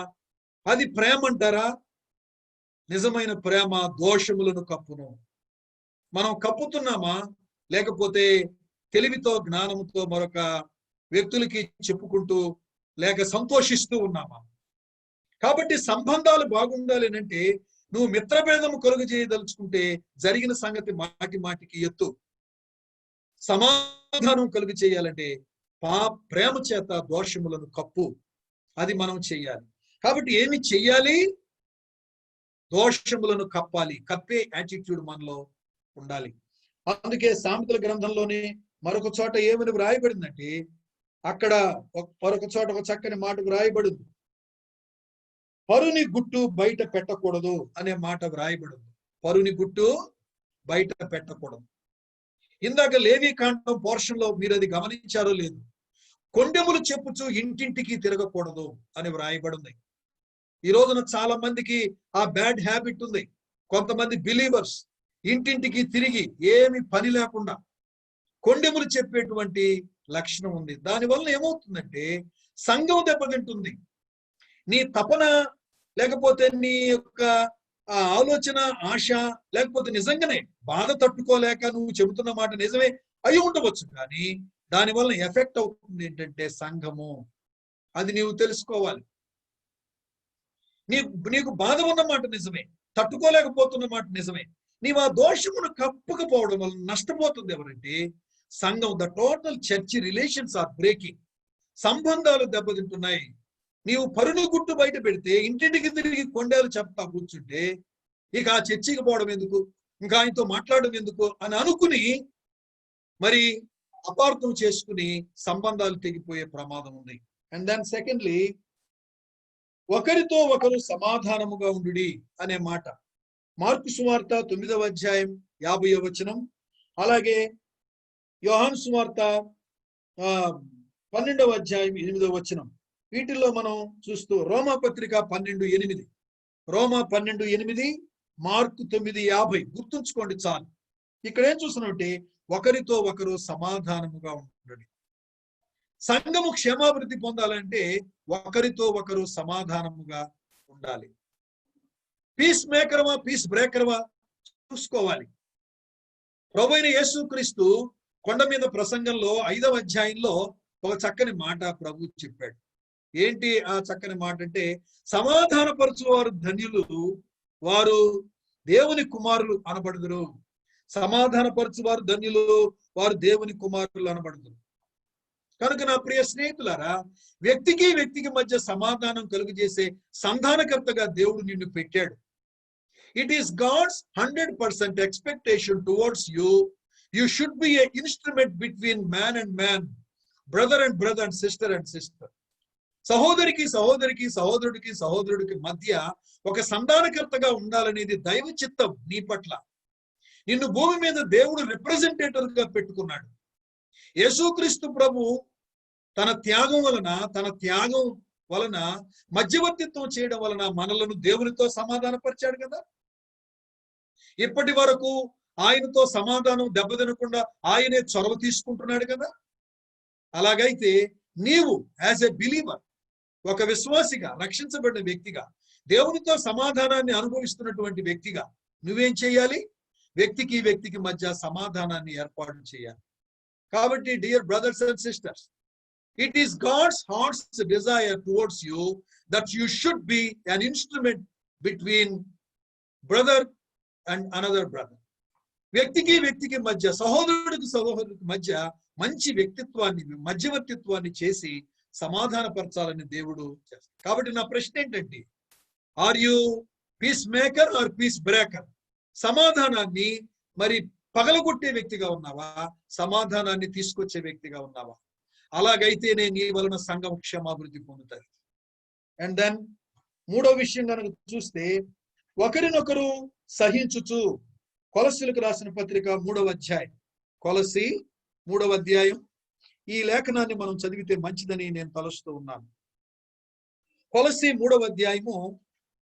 అది ప్రేమ అంటారా? నిజమైన ప్రేమ దోషములను కప్పును. మనం కప్పుతున్నామా? లేకపోతే తెలివితో, జ్ఞానంతో మరొక వ్యక్తులకి చెప్పుకుంటూ లేక సంతోషిస్తూ ఉన్నామా? కాబట్టి సంబంధాలు బాగుండాలి అంటే నువ్వు మిత్రభేదము కలుగు చేయదలుచుకుంటే జరిగిన సంగతి మాటికి ఎత్తు. సమాధానం కలుగు చేయాలంటే ప్రేమ చేత దోషములను కప్పు. అది మనం చెయ్యాలి. కాబట్టి ఏమి చెయ్యాలి? దోషములను కప్పాలి. కప్పే యాటిట్యూడ్ మనలో ఉండాలి. అందుకే సామెతల గ్రంథంలోనే మరొక చోట ఏమని వ్రాయబడిందంటే, అక్కడ మరొక చోట ఒక చక్కని మాట వ్రాయబడింది. పరుని గుట్టు బయట పెట్టకూడదు అనే మాట వ్రాయబడింది. పరుని గుట్టు బయట పెట్టకూడదు. ఇందాక లేవి కాండం పోర్షన్ లో మీరు అది గమనించారో లేదు, కొండెములు చెప్పుచు ఇంటింటికి తిరగకూడదు అని వ్రాయబడింది. ఈ రోజున చాలా మందికి ఆ బ్యాడ్ హ్యాబిట్ ఉంది. కొంతమంది బిలీవర్స్ ఇంటింటికి తిరిగి ఏమి పని లేకుండా కొండెములు చెప్పేటువంటి లక్షణం ఉంది. దానివల్ల ఏమవుతుందంటే సంఘం దెబ్బతింటుంది. నీ తపన లేకపోతే నీ యొక్క ఆలోచన, ఆశ, లేకపోతే నిజంగానే బాధ తట్టుకోలేక నువ్వు చెబుతున్న మాట నిజమే అయి ఉండవచ్చు, కానీ దానివల్ల ఎఫెక్ట్ అవుతుంది ఏంటంటే సంఘము. అది నీవు తెలుసుకోవాలి. నీకు బాధ ఉన్న మాట నిజమే, తట్టుకోలేకపోతున్న మాట నిజమే. నీవు ఆ దోషమును కప్పకపోవడం వల్ల నష్టపోతుంది ఎవరంటే సంఘం. The total church relations are breaking. సంబంధాలు దెబ్బతింటున్నాయి. నీవు పరుని గుట్టు బయట పెడితే ఇంటింటికి తిరిగి కొండేలు చెప్తా కూర్చుంటే ఇక ఆ చర్చికి పోవడం ఎందుకు, ఇంకా ఆయనతో మాట్లాడడం ఎందుకు అని అనుకుని మరి అపార్థం చేసుకుని సంబంధాలు తెగిపోయే ప్రమాదం ఉంది. అండ్ దెన్ సెకండ్లీ, ఒకరితో ఒకరు సమాధానముగా ఉండుడి అనే మాట మార్కు సువార్త 9వ అధ్యాయం 50వ వచనం, అలాగే యోహాను సువార్త 12వ అధ్యాయం 8వ వచనం. వీటిల్లో మనం చూస్తూ రోమా పత్రిక 12:8, రోమా 12:8, మార్కు 9:50 గుర్తుంచుకోండి చాలు. ఇక్కడ ఏం చూస్తున్నామంటే ఒకరితో ఒకరు సమాధానముగా ఉండండి. సంఘము క్షేమాభివృద్ధి పొందాలంటే ఒకరితో ఒకరు సమాధానముగా ఉండాలి. పీస్ మేకరమా, పీస్ బ్రేకరమా చూసుకోవాలి. ప్రభువైన యేసుక్రీస్తు కొండ మీద ప్రసంగంలో 5వ అధ్యాయంలో ఒక చక్కని మాట ప్రభు చెప్పాడు. ఏంటి ఆ చక్కని మాట అంటే, సమాధానపరచువారు ధన్యులు, వారు దేవుని కుమారులు అనబడుదురు. సమాధానపరచువారు ధన్యులు, వారు దేవుని కుమారులు అనబడుదురు. కనుక నా ప్రియ స్నేహితులారా, వ్యక్తికి మధ్య సమాధానం కలుగు చేసే సంధానకర్తగా దేవుడు నిన్ను పెట్టాడు. It is God's 100% expectation towards you. You should be a instrument between man and man, brother and brother and sister. సహోదరికి సహోదరుడికి మధ్య ఒక సంధానకర్తగా ఉండాలనేది దైవ చిత్తం నీ పట్ల. నిన్ను భూమి మీద దేవుడు రిప్రజెంటేటివ్ గా పెట్టుకున్నాడు. యేసుక్రీస్తు ప్రభు తన త్యాగం వలన మధ్యవర్తిత్వం చేయడం వలన మనలను దేవునితో సమాధానపరిచాడు కదా. ఇప్పటి వరకు ఆయనతో సమాధానం దెబ్బతినకుండా ఆయనే చొరవ తీసుకుంటున్నాడు కదా. అలాగైతే నీవు యాజ్ ఎ బిలీవర్, ఒక విశ్వాసిగా, రక్షించబడిన వ్యక్తిగా, దేవునితో సమాధానాన్ని అనుభవిస్తున్నటువంటి వ్యక్తిగా నువ్వేం చేయాలి? వ్యక్తికి మధ్య సమాధానాన్ని ఏర్పాటు చేయాలి. కాబట్టి dear brothers and sisters, it is God's heart's desire towards you that you should be an instrument between brother and another brother. వ్యక్తికి మధ్య, సహోదరుడికి మధ్య మంచి వ్యక్తిత్వాన్ని, మధ్యవర్తిత్వాన్ని చేసి సమాధానపరచాలని దేవుడు చేస్తాడు. కాబట్టి నా ప్రశ్న ఏంటంటే, are you peace maker or peace breaker? సమాధానాన్ని మరి పగలగొట్టే వ్యక్తిగా ఉన్నావా, సమాధానాన్ని తీసుకొచ్చే వ్యక్తిగా ఉన్నావా? అలాగైతేనే నీ వలన సంఘం క్షేమాభివృద్ధి పొందుతుంది. అండ్ దెన్ మూడో విషయం కనుక చూస్తే, ఒకరినొకరు సహించుచు. కొలస్సీలకు రాసిన పత్రిక 3వ అధ్యాయం, కొలస్సీ 3వ అధ్యాయం. ఈ లేఖనాన్ని మనం చదివితే మంచిదని నేను తలుస్తూ ఉన్నాను. కొలస్సీ 3వ అధ్యాయము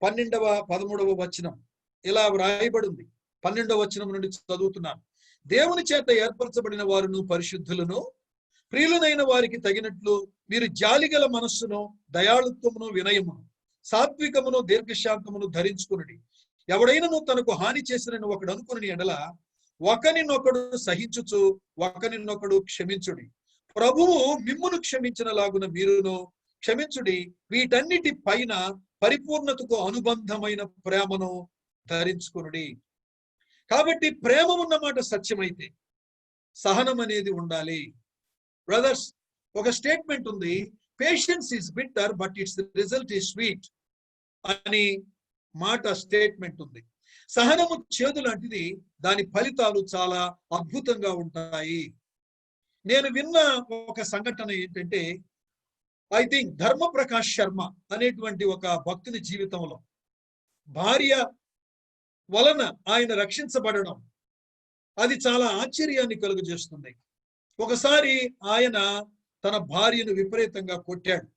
12వ 13వ వచనం ఇలా వ్రాయబడింది. 12వ వచనం నుండి చదువుతున్నాను. దేవుని చేత ఏర్పరచబడిన వారును పరిశుద్ధులను, ప్రియులనైన వారికి తగినట్లు మీరు జాలిగల మనస్సును, దయాళుత్వమును, వినయమును, సాత్వికమును, దీర్ఘశాంతమును ధరించుకునుడి. ఎవడైనను తనకు హాని చేసిన ఒకడు అనుకుని ఎడల ఒకరినొకడు సహించుచు ఒకరినొకడు క్షమించుడి. ప్రభువు మిమ్మును క్షమించిన లాగున మీరును క్షమించుడి. వీటన్నిటి పైన పరిపూర్ణతకు అనుబంధమైన ప్రేమను ధరించుకునుడి. కాబట్టి ప్రేమ ఉన్నమాట సత్యమైతే సహనం అనేది ఉండాలి. బ్రదర్స్, ఒక స్టేట్మెంట్ ఉంది, patience is bitter but it's result is sweet అని మాట స్టేట్మెంట్ ఉంది. సహనము చేదు లాంటిది, దాని ఫలితాలు చాలా అద్భుతంగా ఉంటాయి. నేను విన్న ఒక సంఘటన ఏంటంటే, ఐ థింక్ ధర్మప్రకాష్ శర్మ అనేటువంటి ఒక భక్తుని జీవితంలో భార్య వలన ఆయన రక్షించబడడం అది చాలా ఆశ్చర్యాన్ని కలుగజేస్తుంది. ఒకసారి ఆయన తన భార్యను విపరీతంగా కొట్టాడు.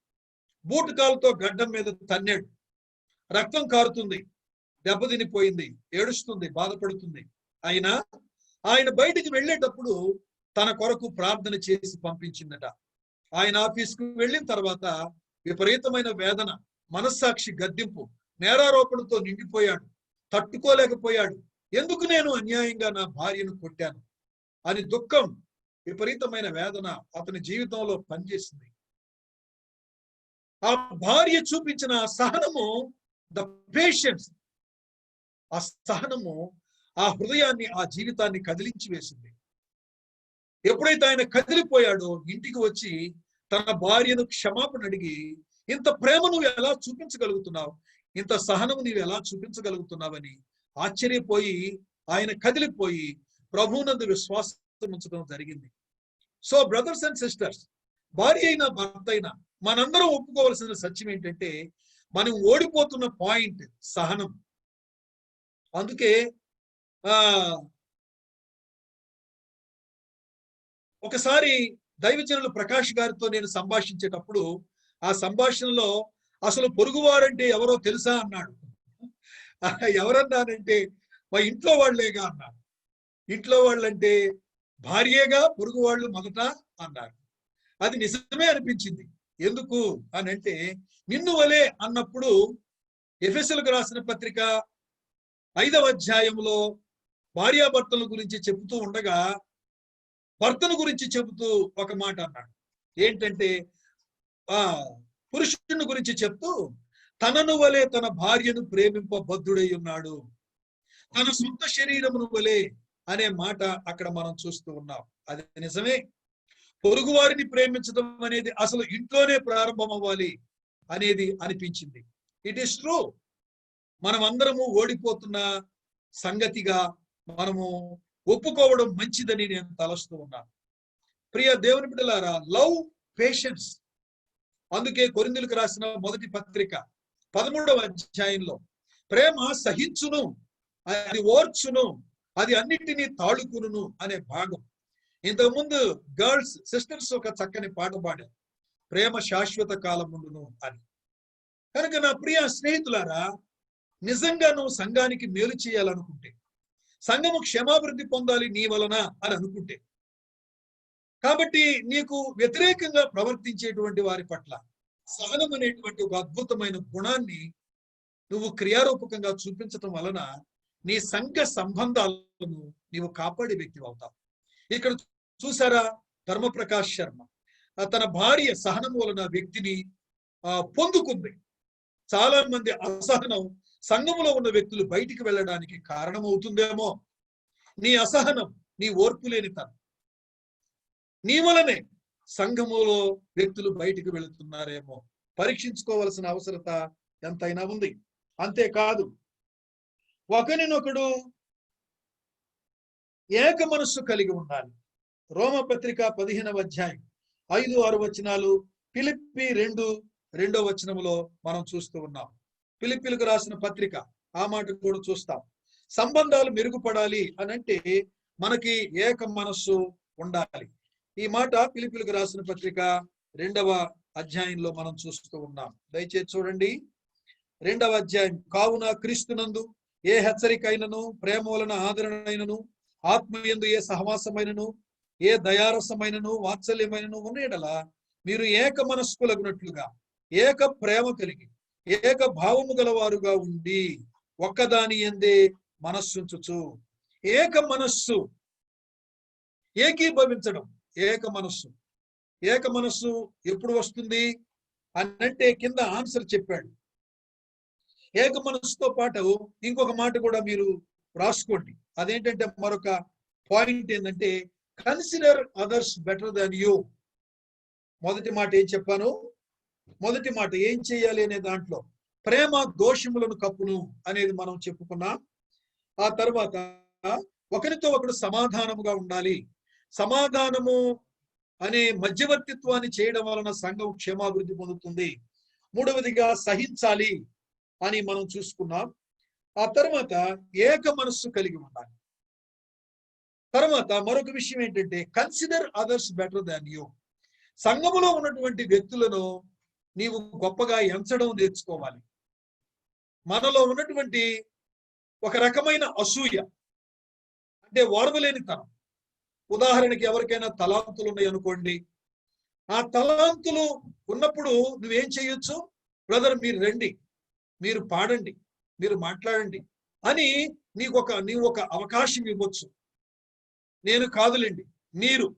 బూటకాలతో గడ్డం మీద తన్నాడు. రక్తం కారుతుంది, దెబ్బతినిపోయింది, ఏడుస్తుంది, బాధపడుతుంది. అయినా ఆయన బయటికి వెళ్ళేటప్పుడు తన కొరకు ప్రార్థన చేసి పంపించిందట. ఆయన ఆఫీస్కు వెళ్ళిన తర్వాత విపరీతమైన వేదన, మనస్సాక్షి గద్దింపు, నేరారోపణతో నిండిపోయాడు. తట్టుకోలేకపోయాడు. ఎందుకు నేను అన్యాయంగా నా భార్యను కొట్టాను అని దుఃఖం, విపరీతమైన వేదన అతని జీవితంలో పనిచేసింది. ఆ భార్య చూపించిన సహనము, ద పేషెన్స్, ఆ సహనము ఆ హృదయాన్ని, ఆ జీవితాన్ని కదిలించి వేసింది. ఎప్పుడైతే ఆయన కదిలిపోయాడో ఇంటికి వచ్చి తన భార్యను క్షమాపణ అడిగి, ఇంత ప్రేమ నువ్వు ఎలా చూపించగలుగుతున్నావు, ఇంత సహనము నీవు ఎలా చూపించగలుగుతున్నావని ఆశ్చర్యపోయి ఆయన కదిలిపోయి ప్రభువునందు విశ్వాసం ఉంచడం జరిగింది. సో బ్రదర్స్ అండ్ సిస్టర్స్, భార్య అయినా భర్త అయినా మనందరం ఒప్పుకోవాల్సిన సత్యం ఏంటంటే, మనం ఓడిపోతున్న పాయింట్ సహనం. అందుకే ఒకసారి దైవజనులు ప్రకాష్ గారితో నేను సంభాషించేటప్పుడు ఆ సంభాషణలో అసలు పొరుగువారంటే ఎవరో తెలుసా అన్నాడు. ఎవరన్నానంటే మా ఇంట్లో వాళ్ళేగా అన్నాడు. ఇంట్లో వాళ్ళంటే భార్యేగా, పొరుగు వాళ్ళు మొదట అన్నారు. అది నిజమే అనిపించింది. ఎందుకు అని అంటే, నిన్ను వలే అన్నప్పుడు ఎఫెసీయులకు రాసిన పత్రిక 5వ అధ్యాయంలో భార్యాభర్తల గురించి చెబుతూ ఉండగా భర్తను గురించి చెబుతూ ఒక మాట అన్నాడు. ఏంటంటే, పురుషుని గురించి చెప్తూ, తనను వలె తన భార్యను ప్రేమింపబద్ధుడై ఉన్నాడు, తన సొంత శరీరమును వలె అనే మాట అక్కడ మనం చూస్తూ ఉన్నాం. అది నిజమే. పొరుగు వారిని ప్రేమించడం అనేది అసలు ఇంట్లోనే ప్రారంభం అవ్వాలి అనేది అనిపించింది. It is true. మనం అందరము ఓడిపోతున్న సంగతిగా మనము ఒప్పుకోవడం మంచిదని నేను తలస్తూ ఉన్నాను. ప్రియ దేవుని బిడ్డలారా, లవ్ పేషెన్స్. అందుకే కొరింథీయులకు రాసిన మొదటి పత్రిక 13వ అధ్యాయంలో ప్రేమ సహించును, అది ఓర్చును, అది అన్నిటినీ తాళుకును అనే భాగం. ఇంతకుముందు గర్ల్స్ సిస్టర్స్ ఒక చక్కని పాట పాడారు, ప్రేమ శాశ్వత కాలం ఉండును అని. కనుక నా ప్రియ స్నేహితులారా, నిజంగా నువ్వు సంఘానికి మేలు చేయాలనుకుంటే, సంఘము క్షేమాభివృద్ధి పొందాలి నీ వలన అని అనుకుంటే, కాబట్టి నీకు వ్యతిరేకంగా ప్రవర్తించేటువంటి వారి పట్ల సహనం అనేటువంటి ఒక అద్భుతమైన గుణాన్ని నువ్వు క్రియారూపకంగా చూపించటం వలన నీ సంఘ సంబంధాలను నీవు కాపాడే వ్యక్తి అవుతావు. ఇక్కడ చూసారా, ధర్మప్రకాష్ శర్మ తన భార్య సహనం వలన వ్యక్తిని పొందుకుంది. చాలా మంది అసహనం సంఘములో ఉన్న వ్యక్తులు బయటికి వెళ్ళడానికి కారణమవుతుందేమో. నీ అసహనం, నీ ఓర్పు లేనితనం, నీ వలనే సంఘములో వ్యక్తులు బయటికి వెళుతున్నారేమో పరీక్షించుకోవాల్సిన అవసరత ఎంతైనా ఉంది. అంతేకాదు, ఒకరినొకడు ఏక మనస్సు కలిగి ఉండాలి. రోమపత్రిక 15వ అధ్యాయం 5-6 వచనాలు, ఫిలిప్పి 2:2 వచనములో మనం చూస్తూ ఉన్నాం. ఫిలిప్పీలకు రాసిన పత్రిక ఆ మాట కూడా చూస్తాం. సంబంధాలు మెరుగుపడాలి అనంటే మనకి ఏక మనస్సు ఉండాలి. ఈ మాట ఫిలిప్పీలకు రాసిన పత్రిక 2వ అధ్యాయంలో మనం చూస్తూ ఉన్నాం. దయచేసి చూడండి, 2వ అధ్యాయం. కావున క్రీస్తునందు ఏ హెచ్చరికైనను, ప్రేమ వలన ఆదరణైనను, ఆత్మయందు ఏ సహవాసమైనను, ఏ దయారసమైనను, వాత్సల్యమైనను ఉన్నయెడల మీరు ఏక మనస్కులగునట్లుగా ఏక ప్రేమ కలిగి ఏక భావము గలవారుగా ఉండి ఒక్కదాని యందే మనస్సుంచుచు. ఏక మనస్సు, ఏకీభవించడం. ఏక మనస్సు ఎప్పుడు వస్తుంది అనంటే కింద ఆన్సర్ చెప్పాడు. ఏక మనస్సుతో పాటు ఇంకొక మాట కూడా మీరు రాసుకోండి. అదేంటంటే మరొక పాయింట్ ఏంటంటే consider others better than you. మొదటి మాట ఏం చెప్పాను? మొదటి మాట ఏం చేయాలి అనే దాంట్లో ప్రేమ దోషములను కప్పును అనేది మనం చెప్పుకున్నాం. ఆ తర్వాత ఒకరితో ఒకడు సమాధానముగా ఉండాలి. సమాధానము అనే మధ్యవర్తిత్వాన్ని చేయడం వలన సంఘం క్షేమాభివృద్ధి పొందుతుంది. మూడవదిగా సహించాలి అని మనం చూసుకున్నాం. ఆ తర్వాత ఏక మనస్సు కలిగి ఉండాలి. తర్వాత మరొక విషయం ఏంటంటే consider others better than you. సంఘములో ఉన్నటువంటి వ్యక్తులను నీవు గొప్పగా ఎంచడం నేర్చుకోవాలి. మనలో ఉన్నటువంటి ఒక రకమైన అసూయ అంటే ఓర్వలేనితనం. ఉదాహరణకి ఎవరికైనా తలాంతులు ఉన్నాయి అనుకోండి, ఆ తలాంతులు ఉన్నప్పుడు నువ్వేం చేయొచ్చు? బ్రదర్ మీరు రండి, మీరు పాడండి, మీరు మాట్లాడండి అని నీవు ఒక అవకాశం ఇవ్వచ్చు. నేను కాదులేండి, మీరు.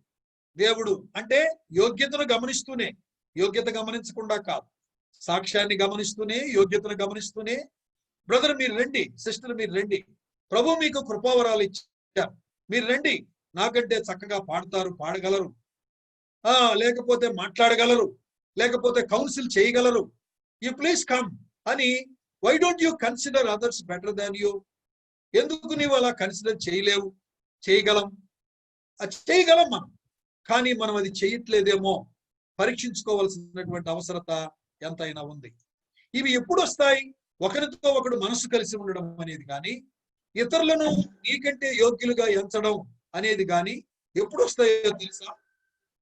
దేవుడు అంటే యోగ్యతను గమనిస్తూనే, యోగ్యత గమనించకుండా కాదు, సాక్ష్యాన్ని గమనిస్తూనే, యోగ్యతను గమనిస్తూనే, బ్రదర్ మీరు రండి, సిస్టర్ మీరు రండి, ప్రభు మీకు కృపావరాలు ఇచ్చారు, మీరు రండి, నాకంటే చక్కగా పాడగలరు, లేకపోతే మాట్లాడగలరు, లేకపోతే కౌన్సిల్ చేయగలరు, యు ప్లీజ్ కమ్ అని. Why don't you consider others better than you? ఎందుకు నీవు అలా కన్సిడర్ చేయలేవు? చేయగలం మనం, కానీ మనం అది చేయట్లేదేమో పరీక్షించుకోవాల్సినటువంటి అవసరత ఎంతైనా ఉంది. ఇవి ఎప్పుడు వస్తాయి? ఒకరితో ఒకడు మనసు కలిసి ఉండడం అనేది కానీ, ఇతరులను నీకంటే యోగ్యులుగా ఎంచడం అనేది కానీ ఎప్పుడు వస్తాయో తెలుసా?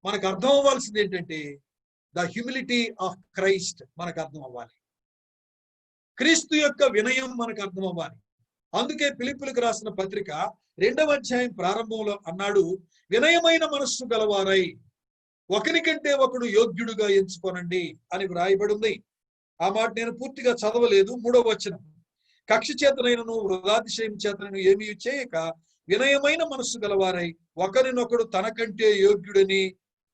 మనకు అర్థం అవ్వాల్సింది ఏంటంటే ద హ్యూమిలిటీ ఆఫ్ క్రైస్ట్ మనకు అర్థం అవ్వాలి. క్రీస్తు యొక్క వినయం మనకు అర్థం అవ్వాలి. అందుకే ఫిలిప్పీలకు రాసిన పత్రిక 2వ అధ్యాయం ప్రారంభంలో అన్నాడు, వినయమైన మనస్సు గలవారై ఒకరికంటే ఒకడు యోగ్యుడుగా ఎంచుకోనండి అని వ్రాయబడి ఉంది. ఆ మాట నేను పూర్తిగా చదవలేదు. 3వ వచనం, కక్ష చేతనైనను వృధాతిశయం చేతనను ఏమీ చేయక వినయమైన మనస్సు గలవారై ఒకరినొకడు తనకంటే యోగ్యుడని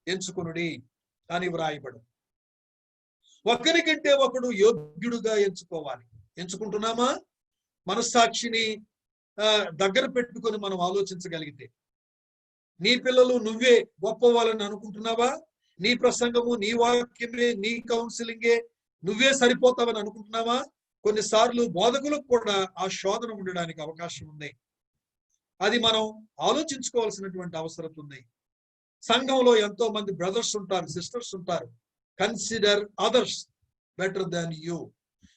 ఎంచుకొనుడి అని వ్రాయబడు. ఒకరికంటే ఒకడు యోగ్యుడుగా ఎంచుకోవాలి. ఎంచుకుంటున్నామా? మనస్సాక్షిని దగ్గర పెట్టుకొని మనం ఆలోచించగలిగితే, నీ పిల్లలు నువ్వే గొప్పవాళ్ళని అనుకుంటున్నావా? నీ ప్రసంగము, నీ వాక్యమే, నీ కౌన్సిలింగే నువ్వే సరిపోతావని అనుకుంటున్నావా? కొన్నిసార్లు బోధకులకు కూడా ఆ శోధన ఉండడానికి అవకాశం ఉంది. అది మనం ఆలోచించుకోవాల్సినటువంటి అవసరం ఉంది. సంఘంలో ఎంతో మంది బ్రదర్స్ ఉంటారు, సిస్టర్స్ ఉంటారు. Consider others better than you.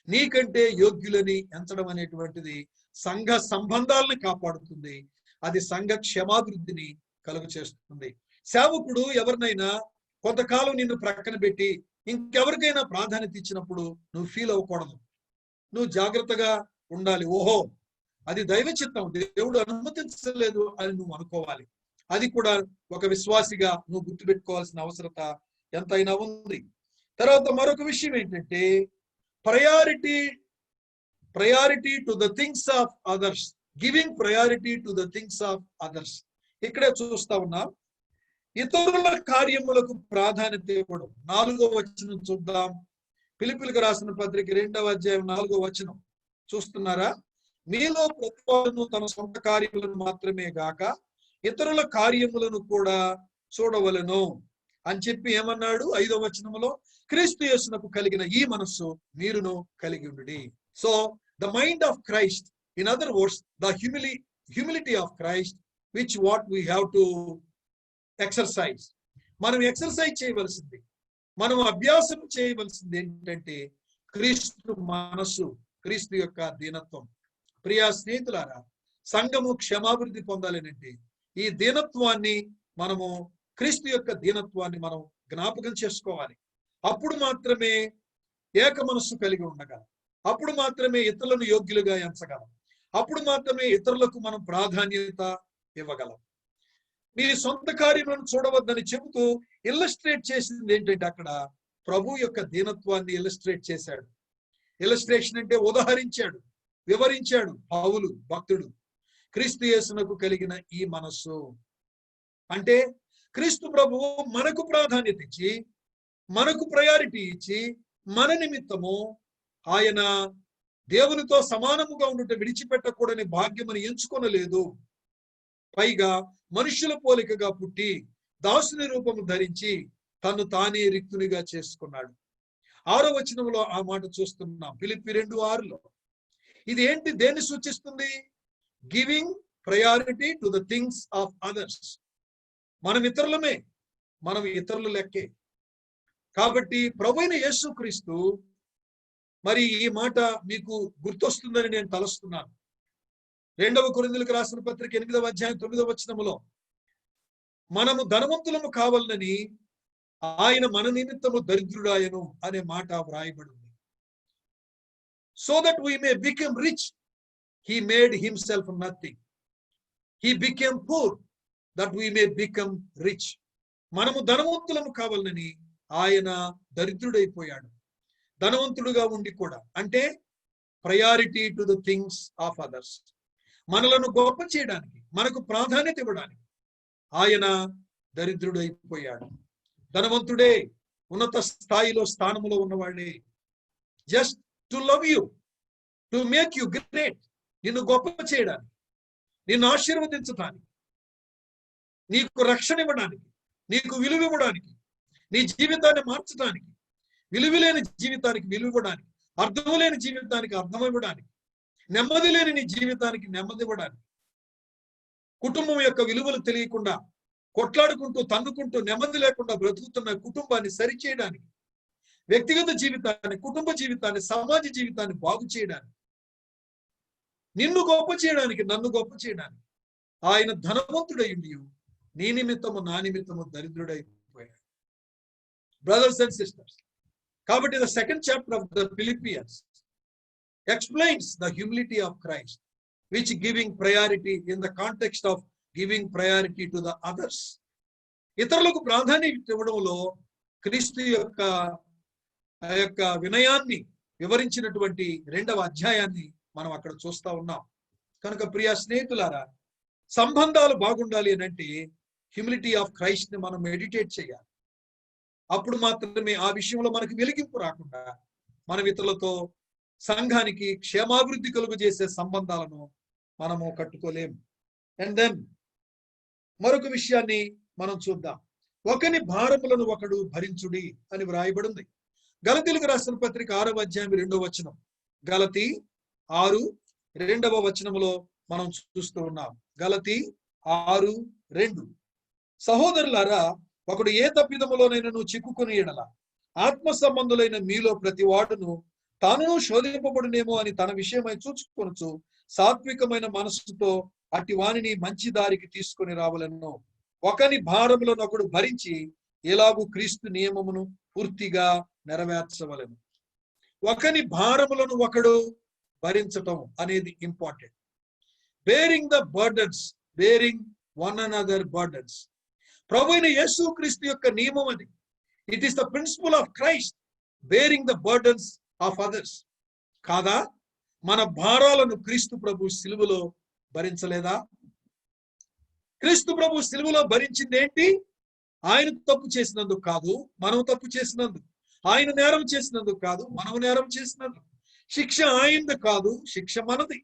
నీకంటే యోగ్యులని ఎంచడం అనేటువంటిది సంఘ సంబంధాలను కాపాడుతుంది. అది సంఘ క్షేమాభివృద్ధిని కలుగు చేస్తుంది. సేవకుడు ఎవరినైనా కొంతకాలం నిన్ను ప్రక్కన పెట్టి ఇంకెవరికైనా ప్రాధాన్యత ఇచ్చినప్పుడు నువ్వు ఫీల్ అవ్వకూడదు. నువ్వు జాగ్రత్తగా ఉండాలి. ఓహో, అది దైవ చిత్తం, దేవుడు అనుమతించలేదు అని నువ్వు అనుకోవాలి. అది కూడా ఒక విశ్వాసిగా నువ్వు గుర్తుపెట్టుకోవాల్సిన అవసరత ఎంతైనా ఉంది. తర్వాత మరొక విషయం ఏంటంటే priority to the things of others, giving priority to the things of others. ఇక్కడే చూస్తా ఉన్నాం, ఇతరుల కార్యములకు ప్రాధాన్యత ఇవ్వడం. 4వ వచనం చూద్దాం. ఫిలిప్పీలకు రాసిన పత్రిక 2వ అధ్యాయం 4వ వచనం చూస్తున్నారా? మీలో ప్రతివాడును తన సొంత కార్యములను మాత్రమే గాక ఇతరుల కార్యములను కూడా చూడవలెను. అని చెప్పి ఏమన్నాడు 5వ వచనములో? క్రీస్తు యేసునకు కలిగిన ఈ మనస్సు మీరును కలిగి ఉండుడి. So the mind of Christ, in other words the humility of Christ, which what we have to exercise. మనం ఎక్సర్సైజ్ చేయవలసింది, మనం అభ్యాసం చేయవలసింది ఏంటంటే క్రీస్తు మనస్సు, క్రీస్తు యొక్క దీనత్వం. ప్రియా స్నేహితులారా, సంఘము క్షమాభివృద్ధి పొందాలనంటే ఈ దీనత్వాన్ని మనము, క్రీస్తు యొక్క దీనత్వాన్ని మనం జ్ఞాపకం చేసుకోవాలి. అప్పుడు మాత్రమే ఏక మనస్సు కలిగి ఉండగలం. అప్పుడు మాత్రమే ఇతరులను యోగ్యులుగా ఎంచగలం. అప్పుడు మాత్రమే ఇతరులకు మనం ప్రాధాన్యత ఇవ్వగలం. మీ సొంత కార్యములను చూడవద్దని చెబుతూ ఇల్లస్ట్రేట్ చేసింది ఏంటంటే అక్కడ ప్రభు యొక్క దీనత్వాన్ని ఇల్లస్ట్రేట్ చేశాడు. ఇల్లస్ట్రేషన్ అంటే ఉదాహరించాడు, వివరించాడు పౌలు భక్తుడు. క్రీస్తు యేసునకు కలిగిన ఈ మనస్సు అంటే క్రీస్తు ప్రభువు మనకు ప్రాధాన్యత ఇచ్చి, మనకు ప్రయారిటీ ఇచ్చి, మన నిమిత్తము ఆయన దేవునితో సమానముగా ఉండుట విడిచిపెట్టకూడని భాగ్యమని ఎంచుకొనలేదు. పైగా మనుషుల పోలికగా పుట్టి దాసుని రూపము ధరించి తను తానే రిక్తునిగా చేసుకున్నాడు. 6వ వచనంలో ఆ మాట చూస్తున్నాం, ఫిలిప్పీ 2:6లో. ఇది ఏంటి, దేన్ని సూచిస్తుంది? Giving priority to the things of others. మనం ఇతరులమే, మనం ఇతరుల లెక్కే. కాబట్టి ప్రభువైన యేసుక్రీస్తు, మరి ఈ మాట మీకు గుర్తొస్తుందని నేను తలస్తున్నాను. 2వ కొరింథీయులకు రాసిన పత్రిక 8వ అధ్యాయం 9వ వచనములో మనము ధనవంతులము కావాలని ఆయన మన నిమిత్తము దరిద్రుడాయను అనే మాట వ్రాయబడి ఉంది. So that we may become rich, he made himself nothing. He became poor that we may become rich. మనము ధనవంతులము కావాలని ఆయన దరిద్రుడైపోయాడు, ధనవంతుడుగా ఉండి కూడా. అంటే priority to the things of others. మనలను గొప్ప చేయడానికి, మనకు ప్రాధాన్యత ఇవ్వడానికి ఆయన దరిద్రుడైపోయాడు. ధనవంతుడే, ఉన్నత స్థాయిలో స్థానములో ఉన్నవాడే, just to love you, to make you great, నిన్ను గొప్ప చేయడానికి, నిన్ను ఆశీర్వదించడానికి, నీకు రక్షణ ఇవ్వడానికి, నీకు విలువ ఇవ్వడానికి, నీ జీవితాన్ని మార్చడానికి, విలువలేని జీవితానికి విలువ ఇవ్వడానికి, అర్థం లేని జీవితానికి అర్థం ఇవ్వడానికి, నెమ్మది లేని నీ జీవితానికి నెమ్మది ఇవ్వడానికి, కుటుంబం యొక్క విలువలు తెలియకుండా కొట్లాడుకుంటూ తన్నుకుంటూ నెమ్మది లేకుండా బ్రతుకుతున్న కుటుంబాన్ని సరిచేయడానికి, వ్యక్తిగత జీవితాన్ని, కుటుంబ జీవితాన్ని, సమాజ జీవితాన్ని బాగు చేయడానికి, నిన్ను గొప్ప చేయడానికి, నన్ను గొప్ప చేయడానికి ఆయన ధనవంతుడయ్యుండి నీ నిమిత్తము నా నిమిత్తము దరిద్రుడైపోయాడు. బ్రదర్స్ అండ్ సిస్టర్స్, కాబట్టి the second chapter of the Philippians explains the humility of Christ, which giving priority in the context of giving priority to the others. ఇతరులకు ప్రాధాన్యత ఇవ్వడంలో క్రీస్తు యొక్క వినయాన్ని వివరించినటువంటి 2వ అధ్యాయాన్ని మనం అక్కడ చూస్తా ఉన్నాం. కనుక ప్రియ స్నేహితులారా, సంబంధాలు బాగుండాలి అని అంటే హ్యూమిలిటీ ఆఫ్ క్రైస్ట్ ని మనం మెడిటేట్ చేయాలి. అప్పుడు మాత్రమే ఆ విషయంలో మనకు వెలిగింపు రాకుండా మనం ఇతరులతో, సంఘానికి క్షేమాభివృద్ధి కలుగు చేసే సంబంధాలను మనము కట్టుకోలేము. అండ్ దెన్ మరొక విషయాన్ని మనం చూద్దాం. ఒకని భారములను ఒకడు భరించుడి అని వ్రాయబడింది. గలతీయులకు రాసిన పత్రిక 6వ అధ్యాయం 2వ వచనం. గలతీ 6:2 వచనములో మనం చూస్తూ ఉన్నాం. గలతీ 6:2. సహోదరులారా, ఒకడు ఏ తప్పిదములోనైనా చిక్కుకుని ఎడల ఆత్మ సంబంధులైన మీలో ప్రతి వాడును తాను శోధింపబడునేమో అని తన విషయమై చూచుకొనుచు సాత్వికమైన మనస్సుతో అట్టి వానిని మంచి దారికి తీసుకొని రావాలను. ఒకని భారములను ఒకడు భరించి ఎలాగూ క్రీస్తు నియమమును పూర్తిగా నెరవేర్చవలెను. ఒకని భారములను ఒకడు భరించటం అనేది important. Bearing the burdens, bearing one another burdens. ప్రభువైన యేసుక్రీస్తు యొక్క నియమం అది. It is the principle of Christ, bearing the burdens of others. కాదా? మన భారాలను క్రీస్తు ప్రభు సిలువలో భరించలేదా? క్రీస్తు ప్రభు సిలువలో భరించింది ఏంటి? ఆయన తప్పు చేసినందుకు కాదు, మనం తప్పు చేసినందుకు. ఆయన నేరం చేసినందుకు కాదు, మనం నేరం చేసినందుకు. శిక్ష ఆయనది కాదు, శిక్ష మనది.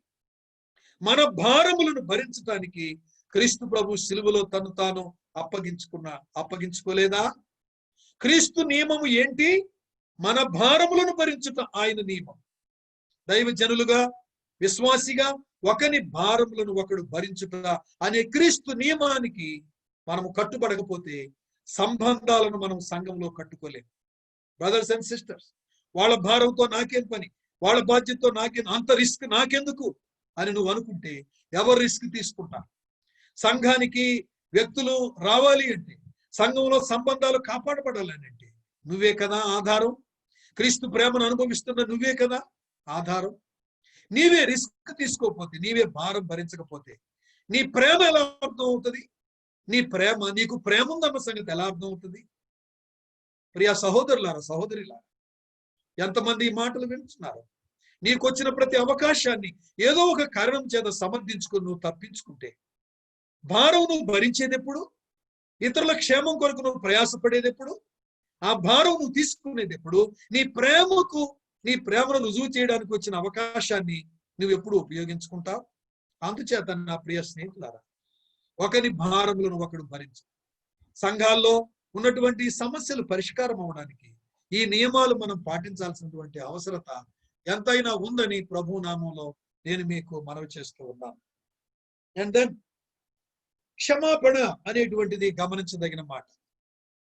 మన భారములను భరించడానికి క్రీస్తు ప్రభు సిలువలో తను తాను అప్పగించుకోలేదా? క్రీస్తు నియమము ఏంటి? మన భారములను భరించుట ఆయన నియమం. దైవ జనులుగా, విశ్వాసిగా ఒకని భారములను ఒకడు భరించుట అనే క్రీస్తు నియమానికి మనము కట్టుబడకపోతే సంబంధాలను మనం సంఘంలో కట్టుకోలేము. బ్రదర్స్ అండ్ సిస్టర్స్, వాళ్ళ భారంతో నాకేం పని, వాళ్ళ బాధ్యతతో అంత రిస్క్ నాకెందుకు అని నువ్వు అనుకుంటే ఎవరు రిస్క్ తీసుకుంటారు? సంఘానికి వ్యక్తులు రావాలి అంటే, సంఘంలో సంబంధాలు కాపాడబడాలని అంటే నువ్వే కదా ఆధారం. క్రీస్తు ప్రేమను అనుభవిస్తున్న నువ్వే కదా ఆధారం. నీవే రిస్క్ తీసుకోకపోతే, నీవే భారం భరించకపోతే నీ ప్రేమ ఎలా అర్థం అవుతుంది? నీకు ప్రేమ ఉందన్న సంగతి ఎలా అర్థం అవుతుంది? ప్రియా సహోదరులారా, సహోదరులారా, ఎంతమంది ఈ మాటలు వింటున్నారు? నీకు వచ్చిన ప్రతి అవకాశాన్ని ఏదో ఒక కారణం చేత సమర్థించుకుని నువ్వు తప్పించుకుంటే, భారం నువ్వు భరించేదెప్పుడు? ఇతరుల క్షేమం కొరకు నువ్వు ప్రయాసపడేదెప్పుడు? ఆ భారం నువ్వు తీసుకునేదెప్పుడు? నీ ప్రేమను రుజువు చేయడానికి వచ్చిన అవకాశాన్ని నువ్వు ఎప్పుడు ఉపయోగించుకుంటావు? అందుచేత నా ప్రియ స్నేహితులారా, ఒకరి భారములను ఒకడు భరించు. సంఘాల్లో ఉన్నటువంటి సమస్యలు పరిష్కారం అవడానికి ఈ నియమాలు మనం పాటించాల్సినటువంటి అవసరత ఎంతైనా ఉందని ప్రభు నామంలో నేను మీకు మనవి చేస్తూ ఉన్నాను. అండ్ దెన్ క్షమాపణ అనేటువంటిది గమనించదగిన మాట.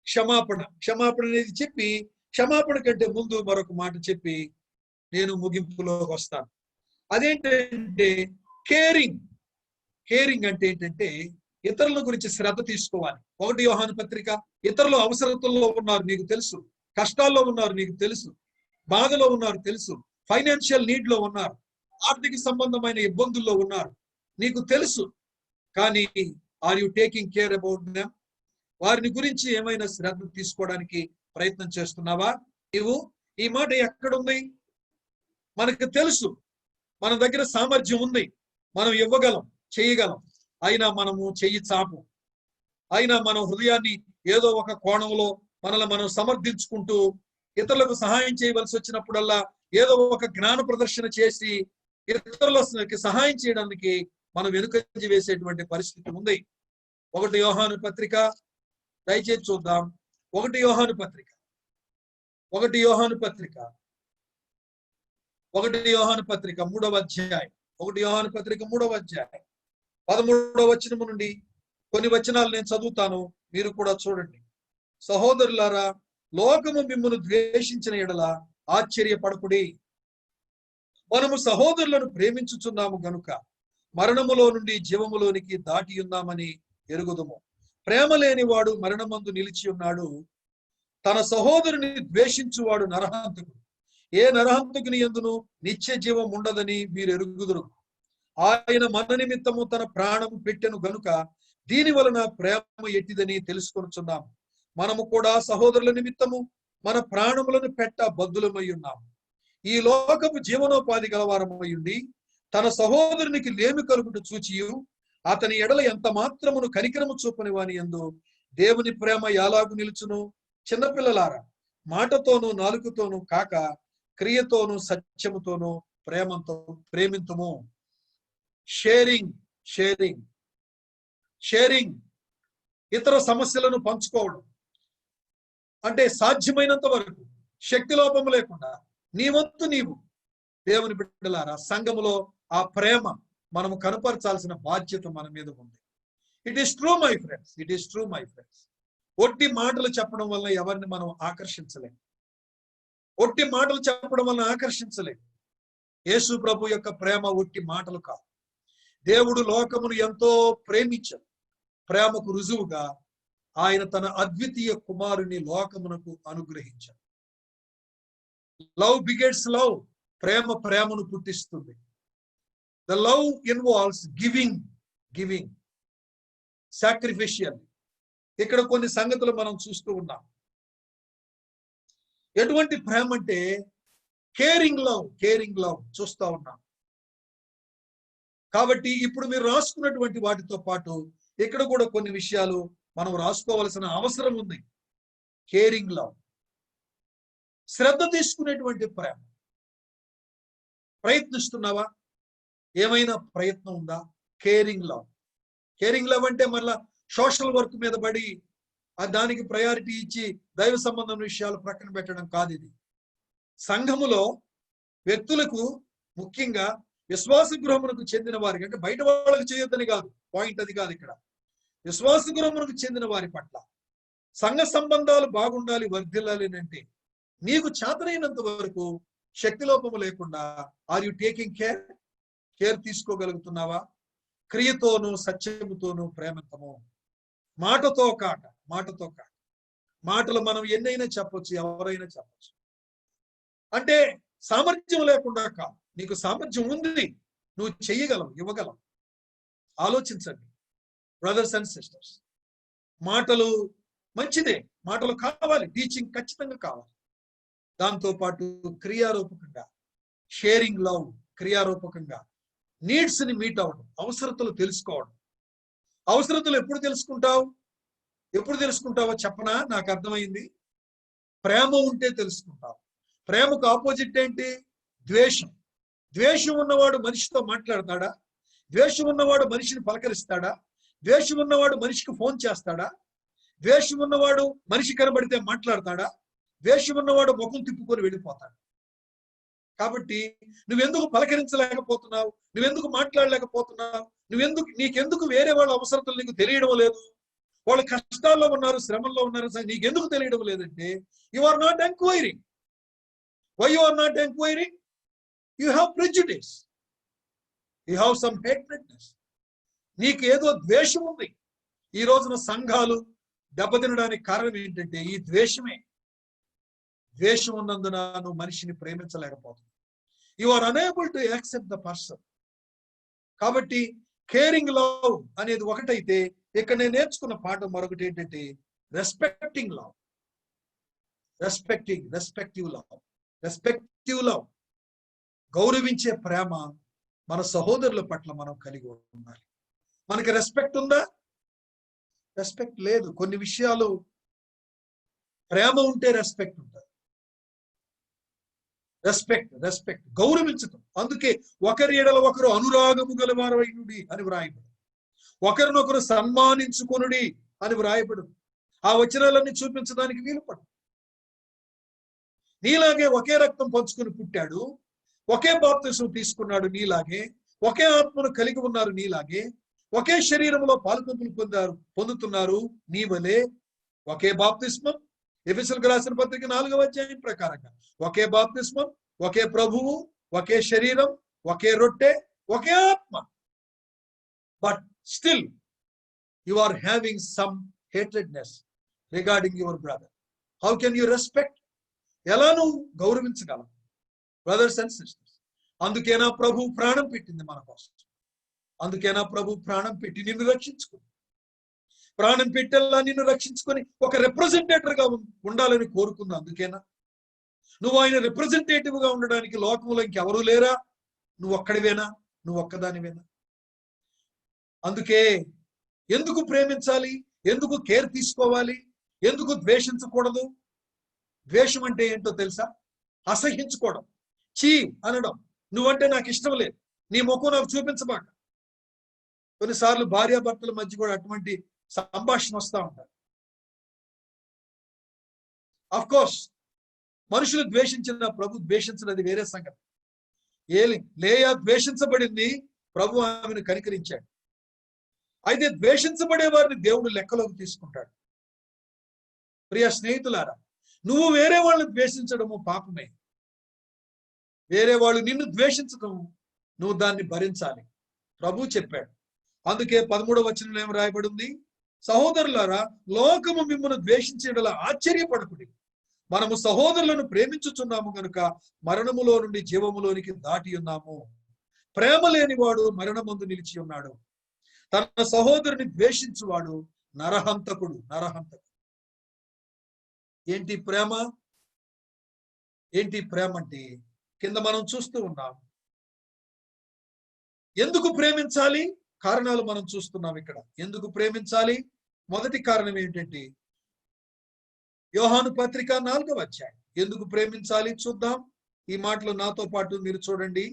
క్షమాపణ అనేది చెప్పి, క్షమాపణ కంటే ముందు మరొక మాట చెప్పి నేను ముగింపులోకి వస్తాను. అదేంటంటే కేరింగ్ అంటే ఏంటంటే ఇతరుల గురించి శ్రద్ధ తీసుకోవాలి. 1 యోహాను పత్రిక, ఇతరులు అవసరతల్లో ఉన్నారు నీకు తెలుసు, కష్టాల్లో ఉన్నారు నీకు తెలుసు, బాధలో ఉన్నారు తెలుసు, ఫైనాన్షియల్ నీడ్ లో ఉన్నారు, ఆర్థిక సంబంధమైన ఇబ్బందుల్లో ఉన్నారు నీకు తెలుసు. కానీ are you taking care about them? వారిని గురించి ఏమైనా శ్రద్ధ తీసుకోవడానికి ప్రయత్నం చేస్తున్నావా? ఈ మాట ఎక్కడుంది? మనకు తెలుసు, మన దగ్గర సామర్థ్యం ఉంది, మనం ఇవ్వగలం, చేయగలం. అయినా మనము చెయ్యి చాపు. అయినా మన హృదయాన్ని ఏదో ఒక కోణంలో మనల్ని మనం సమర్థించుకుంటూ ఇతరులకు సహాయం చేయవలసి వచ్చినప్పుడల్లా ఏదో ఒక జ్ఞాన ప్రదర్శన చేసి ఇతరులకి సహాయం చేయడానికి మనం వెనుకంజ వేసేటువంటి పరిస్థితి ఉంది. 1 యోహాను పత్రిక, దయచేసి చూద్దాం. 1 యోహాను పత్రిక 3వ అధ్యాయం. 1 యోహాను పత్రిక 3వ అధ్యాయం 13వ వచనము నుండి కొన్ని వచనాలు నేను చదువుతాను, మీరు కూడా చూడండి. సహోదరులారా, లోకము మిమ్మును ద్వేషించిన ఎడల ఆశ్చర్యపడకుడి. మనము సహోదరులను ప్రేమించుచున్నాము గనుక మరణములో నుండి జీవములోనికి దాటి ఉన్నామని ఎరుగుదుము. ప్రేమ లేనివాడు మరణమందు నిలిచి ఉన్నాడు. తన సహోదరుని ద్వేషించువాడు నరహంతకుడు. ఏ నరహంతకుని యందును నిత్య జీవం ఉండదని మీరు ఎరుగుదురు. ఆయన మన నిమిత్తము తన ప్రాణము పెట్టెను గనుక దీని వలన ప్రేమ ఎట్టిదని తెలుసుకొనుచున్నాము. మనము కూడా సహోదరుల నిమిత్తము మన ప్రాణములను పెట్ట బద్దులమై ఉన్నాము. ఈ లోకపు జీవనోపాధి గలవారమై ఉండి తన సహోదరునికి లేమి కలుగుట చూచియు అతని ఎడల ఎంత మాత్రమును కనికరము చూపని వాని యందు దేవుని ప్రేమ ఎలాగు నిలుచును? చిన్నపిల్లలారా, మాటతోనూ నాలుకతోనూ కాక క్రియతోనూ సత్యముతోనూ ప్రేమింతుము. షేరింగ్ ఇతర సమస్యలను పంచుకోవడం అంటే సాధ్యమైనంత వరకు శక్తి లోపము లేకుండా నీ వంతు నీవు. దేవుని బిడ్డలారా, సంఘములో ఆ ప్రేమ మనము కనపరచాల్సిన బాధ్యత మన మీద ఉంది. It is true my friends. ఒట్టి మాటలు చెప్పడం వల్ల ఎవరిని మనం ఆకర్షించలేము. యేసు ప్రభు యొక్క ప్రేమ ఒట్టి మాటలు కాదు. దేవుడు లోకమును ఎంతో ప్రేమించాడు. ప్రేమకు రుజువుగా ఆయన తన అద్వితీయ కుమారుని లోకమునకు అనుగ్రహించాడు. Love begets love. ప్రేమను పుట్టిస్తుంది. The love involves giving sacrificial. ఇక్కడ కొన్ని సంగతులు మనం చూస్తూ ఉన్నాం. ఎటువంటి ప్రేమ అంటే కేరింగ్ లవ్ చూస్తూ ఉన్నాం. కాబట్టి ఇప్పుడు మీరు రాసుకున్నటువంటి వాటితో పాటు ఇక్కడ కూడా కొన్ని విషయాలు మనం రాసుకోవాల్సిన అవసరం ఉంది. కేరింగ్ లవ్, శ్రద్ధ తీసుకునేటువంటి ప్రేమ. ప్రయత్నిస్తున్నావా? ఏమైనా ప్రయత్నం ఉందా? కేరింగ్ లవ్ అంటే మళ్ళా సోషల్ వర్క్ మీద పడి దానికి ప్రయారిటీ ఇచ్చి దైవ సంబంధం విషయాలు ప్రక్కన పెట్టడం కాదు. ఇది సంఘములో వ్యక్తులకు, ముఖ్యంగా విశ్వాస గృహమునకు చెందిన వారికి, అంటే బయట వాళ్ళకి చేయొద్దని కాదు, పాయింట్ అది కాదు ఇక్కడ. విశ్వాస గృహమునకు చెందిన వారి పట్ల సంఘ సంబంధాలు బాగుండాలి, వర్ధిల్లాలి అంటే నీకు చేతనైనంత వరకు శక్తి లోపము లేకుండా ఆర్ యు టేకింగ్ కేర్ తీసుకోగలుగుతున్నావా? క్రియతోనూ సత్యముతోనూ ప్రేమతము, మాటతో కాక. మాటలు మనం ఎన్నైనా చెప్పొచ్చు, ఎవరైనా చెప్పొచ్చు. అంటే సామర్థ్యం లేకుండా కాదు, నీకు సామర్థ్యం ఉంది, నువ్వు చెయ్యగలవు, ఇవ్వగలవు. ఆలోచించండి బ్రదర్స్ అండ్ సిస్టర్స్. మాటలు మంచిదే, మాటలు కావాలి, టీచింగ్ ఖచ్చితంగా కావాలి. దాంతోపాటు క్రియారూపకంగా షేరింగ్ లవ్, క్రియారూపకంగా నీడ్స్ ని మీట్ అవ్వడం, అవసరతలు తెలుసుకోవడం. అవసరతలు ఎప్పుడు తెలుసుకుంటావో చెప్పనా? నాకు అర్థమైంది. ప్రేమ ఉంటే తెలుసుకుంటావు. ప్రేమకు ఆపోజిట్ ఏంటి? ద్వేషం. ద్వేషం ఉన్నవాడు మనిషితో మాట్లాడతాడా? ద్వేషం ఉన్నవాడు మనిషిని పలకరిస్తాడా? ద్వేషం ఉన్నవాడు మనిషికి ఫోన్ చేస్తాడా? ద్వేషం ఉన్నవాడు మనిషి కనబడితే మాట్లాడతాడా? ద్వేషం ఉన్నవాడు ముఖం తిప్పుకొని వెళ్ళిపోతాడు. కాబట్టి నువ్వెందుకు పలకరించలేకపోతున్నావు? నువ్వెందుకు మాట్లాడలేకపోతున్నావు? నీకెందుకు వేరే వాళ్ళ అవసరతలు నీకు తెలియడం లేదు? వాళ్ళు కష్టాల్లో ఉన్నారు, శ్రమంలో ఉన్నారు, నీకెందుకు తెలియడం లేదంటే you are not enquiring. Why you are not enquiring? You have prejudice, you have some hatredness. నీకు ఏదో ద్వేషం ఉంది. ఈ రోజున సంఘాలు దెబ్బతినడానికి కారణం ఏంటంటే ఈ ద్వేషమే. ద్వేషం ఉన్నందున నువ్వు మనిషిని ప్రేమించలేకపోతున్నావు. You are unable to accept the person. కాబట్టి కేరింగ్ లవ్ అనేది ఒకటైతే, ఇక్కడ నేను నేర్చుకున్న పాఠం మరొకటి ఏంటంటే రెస్పెక్టింగ్ లవ్. రెస్పెక్టివ్ లవ్, గౌరవించే ప్రేమ మన సహోదరుల పట్ల మనం కలిగి ఉండాలి. మనకి రెస్పెక్ట్ ఉందా? రెస్పెక్ట్ లేదు. కొన్ని విషయాలు ప్రేమ ఉంటే రెస్పెక్ట్ ఉంటుంది. రెస్పెక్ట్ గౌరవించటం. అందుకే ఒకరి ఎడల ఒకరు అనురాగము గలవారైనుడి అని వ్రాయబడు, ఒకరినొకరు సన్మానించుకొనుడి అని వ్రాయబడు. ఆ వచనాలన్నీ చూపించడానికి వీలుపడు. నీలాగే ఒకే రక్తం పంచుకొని పుట్టాడు, ఒకే బాప్తిస్మం తీసుకున్నాడు నీలాగే, ఒకే ఆత్మను కలిగి ఉన్నారు నీలాగే, ఒకే శరీరంలో పాలుపంపులు పొందుతున్నారు నీ వలే. ఒకే బాప్తిస్మం, ఎఫెసీయులకు రాసిన పత్రిక 4వ అధ్యాయం ప్రకారంగా ఒకే బాప్తిస్మం, ఒకే ప్రభువు, ఒకే శరీరం, ఒకే రొట్టె, ఒకే ఆత్మ. But still you are having some hatredness regarding your brother. How can you respect? ఎలా నువ్వు గౌరవించగలవు బ్రదర్స్ అండ్ సిస్టర్స్? అందుకేనా ప్రభు ప్రాణం పెట్టింది మన కోసం. అందుకేనా ప్రభు ప్రాణం పెట్టి నిన్ను రక్షించుకుంది. ప్రాణం పెట్టేలా నిన్ను రక్షించుకొని ఒక రిప్రజెంటేటర్ గా ఉండాలని కోరుకుంది. అందుకేనా? నువ్వు ఆయన రిప్రజెంటేటివ్ గా ఉండడానికి లోకంలో ఇంకెవరూ లేరా? నువ్వు ఒక్కడివేనా? నువ్వు ఒక్కదానివేనా? అందుకే ఎందుకు ప్రేమించాలి? ఎందుకు కేర్ తీసుకోవాలి? ఎందుకు ద్వేషించకూడదు? ద్వేషం అంటే ఏంటో తెలుసా? అసహించుకోవడం, చీ అనడం, నువ్వంటే నాకు ఇష్టం లేదు, నీ ముఖం నాకు చూపించబాక. కొన్నిసార్లు భార్యాభర్తల మధ్య కూడా అటువంటి సంభాషణ వస్తూ ఉంటారు. అఫ్ కోర్స్ మనుషులు ద్వేషించిన ప్రభు ద్వేషించినది వేరే సంగతి. లేయా ద్వేషించబడింది, ప్రభు ఆమెను కనికరించాడు. అయితే ద్వేషించబడే వారిని దేవుడు లెక్కలోకి తీసుకుంటాడు. ప్రియ స్నేహితులారా, నువ్వు వేరే వాళ్ళని ద్వేషించడము పాపమే. వేరే వాళ్ళు నిన్ను ద్వేషించడం, నువ్వు దాన్ని భరించాలి. ప్రభు చెప్పాడు. అందుకే 13వ వచనంలో ఏం రాయబడింది? సహోదరులారా, లోకము మిమ్మల్ని ద్వేషించేలా ఆశ్చర్యపడకుడి. మనము సహోదరులను ప్రేమించుచున్నాము గనుక మరణములో నుండి జీవములోనికి దాటి ఉన్నాము. ప్రేమ లేనివాడు మరణమందు నిలిచి ఉన్నాడు. తన సహోదరుని ద్వేషించువాడు నరహంతకుడు. ఏంటి ప్రేమ? ఏంటి ప్రేమ అంటే కింద మనం చూస్తూ ఉన్నాం. ఎందుకు ప్రేమించాలి? కారణాలు మనం చూస్తున్నాం ఇక్కడ. ఎందుకు ప్రేమించాలి? మొదటి కారణం ఏంటంటే యోహాను పత్రిక 4వ అధ్యాయం. ఎందుకు ప్రేమించాలి చూద్దాం. ఈ మాటలు నాతో పాటు మీరు చూడండి.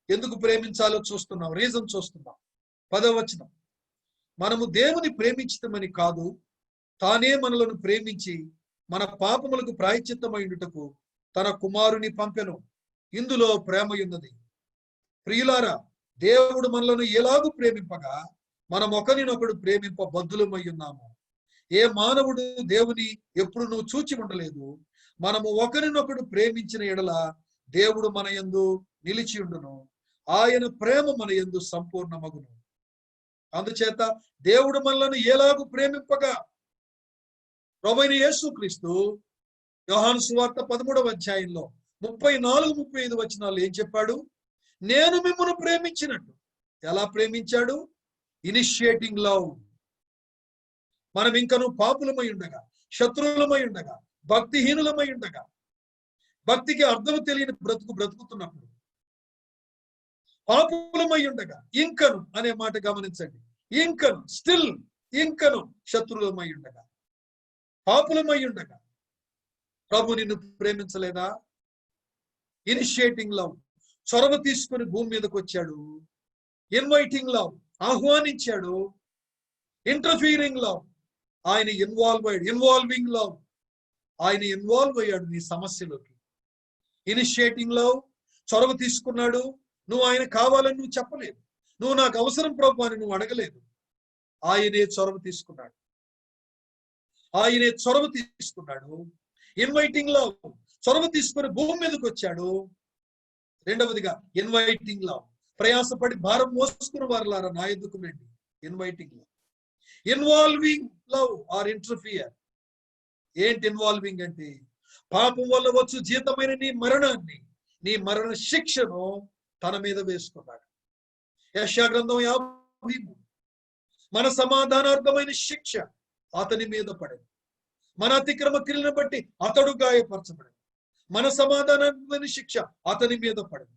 ఎందుకు ప్రేమించాలో చూస్తున్నాం, రీజన్ చూస్తున్నాం. 10వ వచనం, మనము దేవుని ప్రేమించటమని కాదు, తానే మనలను ప్రేమించి మన పాపములకు ప్రాయశ్చిత్తమైనటకు తన కుమారుని పంపెను. ఇందులో ప్రేమ ఉన్నది. ప్రియులారా, దేవుడు మనలను ఎలాగూ ప్రేమింపగా మనం ఒకరినొకడు ప్రేమింప బద్ధులమై ఉన్నాము. ఏ మానవుడు దేవుని ఎప్పుడు నువ్వు చూచి ఉండలేదు. మనము ఒకరినొకడు ప్రేమించిన ఎడల దేవుడు మన యందు నిలిచి ఉండును, ఆయన ప్రేమ మన యందు సంపూర్ణమగును. అందుచేత దేవుడు మనలను ఎలాగూ ప్రేమింపగా ప్రభువైన యేసుక్రీస్తు యోహాను సువార్త 13వ అధ్యాయంలో 34-35 వచనాలు ఏం చెప్పాడు? నేను మిమ్మల్ని ప్రేమించినట్టు. ఎలా ప్రేమించాడు? Initiating love. మనం ఇంకను పాపులమై ఉండగా, శత్రువులమై ఉండగా, భక్తిహీనులమై ఉండగా, భక్తికి అర్థం తెలియని బ్రతుకుతున్నప్పుడు, పాపులమై ఉండగా, ఇంకను అనే మాట గమనించండి. ఇంకను, స్టిల్ ఇంకను శత్రువులమై ఉండగా, పాపులమై ఉండగా ప్రభు నిన్ను ప్రేమించలేదా? ఇనిషియేటింగ్ లవ్, చొరవ తీసుకుని భూమి మీదకి వచ్చాడు. ఇన్వైటింగ్ లవ్, ఆహ్వానించాడు. ఇంటర్ఫీరింగ్ లవ్, ఆయన ఇన్వాల్వింగ్ లవ్, ఆయన ఇన్వాల్వ్ అయ్యాడు నీ సమస్యలోకి. ఇనిషియేటింగ్ లవ్, చొరవ తీసుకున్నాడు. నువ్వు ఆయన కావాలని నువ్వు చెప్పలేదు. నువ్వు నాకు అవసరం ప్రభు అని నువ్వు అడగలేదు. ఆయనే చొరవ తీసుకున్నాడు. ఆయనే చొరవ తీసుకున్నాడు. ఇన్వైటింగ్ లవ్, చొరవ తీసుకుని భూమి మీదకి వచ్చాడు. రెండవదిగా ఇన్వైటింగ్ లవ్, ప్రయాసపడి భారం మోసుకున్న వారులారా నా ఎద్దుకు రండి. Inviting love. Involving love or interfere. ఏంటి ఇన్వాల్వింగ్ అంటే? పాపం వల్ల వచ్చు జీతమైన నీ మరణాన్ని, నీ మరణ శిక్షను తన మీద వేసుకున్నాడు. యెషయా గ్రంథం 53. మన సమాధానార్థమైన శిక్ష అతని మీద పడింది. మన అతిక్రమ క్రియలను బట్టి అతడు గాయపరచబడింది. మన సమాధానార్థమైన శిక్ష అతని మీద పడింది.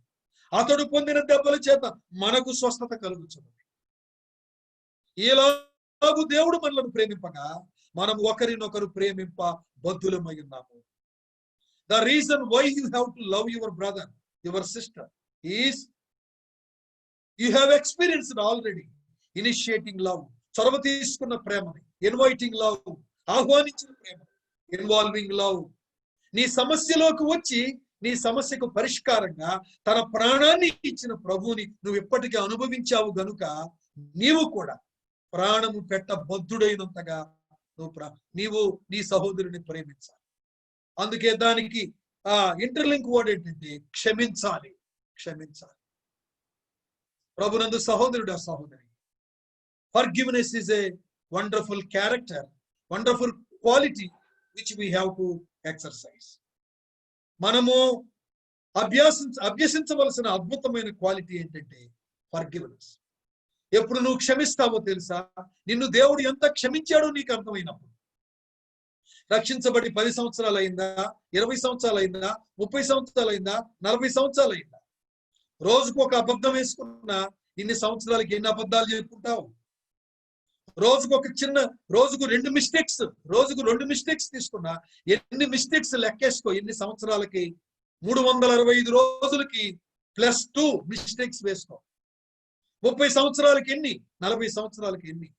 అతడు పొందిన దెబ్బల చేత మనకు స్వస్థత కలుగుతుంది. ఇలాగూ దేవుడు మనలను ప్రేమింపగా మనం ఒకరినొకరు ప్రేమింప బద్ధులమై ఉన్నాము. The reason why you have to love your brother, your sister is you have experienced already initiating love, చొరవ తీసుకున్న ప్రేమని, ఇన్వైటింగ్ లవ్, ఆహ్వానించిన ప్రేమ, ఇన్వాల్వింగ్ లవ్. నీ సమస్యలోకి వచ్చి నీ సమస్యకు పరిష్కారంగా తన ప్రాణాన్ని ఇచ్చిన ప్రభువుని నువ్వు ఎప్పటికీ అనుభవించావు గనుక నీవు కూడా ప్రాణము పెట్టబద్ధుడైనంతగా నీవు నీ సహోదరుని ప్రేమించాలి. అందుకే దానికి ఇంటర్లింక్ వర్డ్ ఏంటంటే క్షమించాలి. క్షమించాలి. ప్రభునందు సహోదరుడు, సహోదరి, forgiveness is a wonderful character, wonderful quality which we have to exercise. మనము అభ్యసించవలసిన అద్భుతమైన క్వాలిటీ ఏంటంటే ఫర్గివ్నెస్. ఎప్పుడు నువ్వు క్షమిస్తావో తెలుసా? నిన్ను దేవుడు ఎంత క్షమించాడో నీకు అర్థమైనప్పుడు. రక్షించబడి 10 సంవత్సరాలు అయిందా, 20 సంవత్సరాలు అయిందా, 30 సంవత్సరాలు అయిందా, 40 సంవత్సరాలు అయిందా? రోజుకు ఒక అబద్ధం వేసుకున్నా ఇన్ని సంవత్సరాలకి ఎన్ని అబద్ధాలు చెప్పుకుంటావు? రోజుకు 2 మిస్టేక్స్, రోజుకు 2 మిస్టేక్స్ తీసుకున్నా ఎన్ని మిస్టేక్స్ లెక్కేసుకో. ఎన్ని సంవత్సరాలకి? 365 రోజులకి +2 మిస్టేక్స్ వేసుకో. 30 సంవత్సరాలకి ఎన్ని? 40 సంవత్సరాలకి ఎన్ని?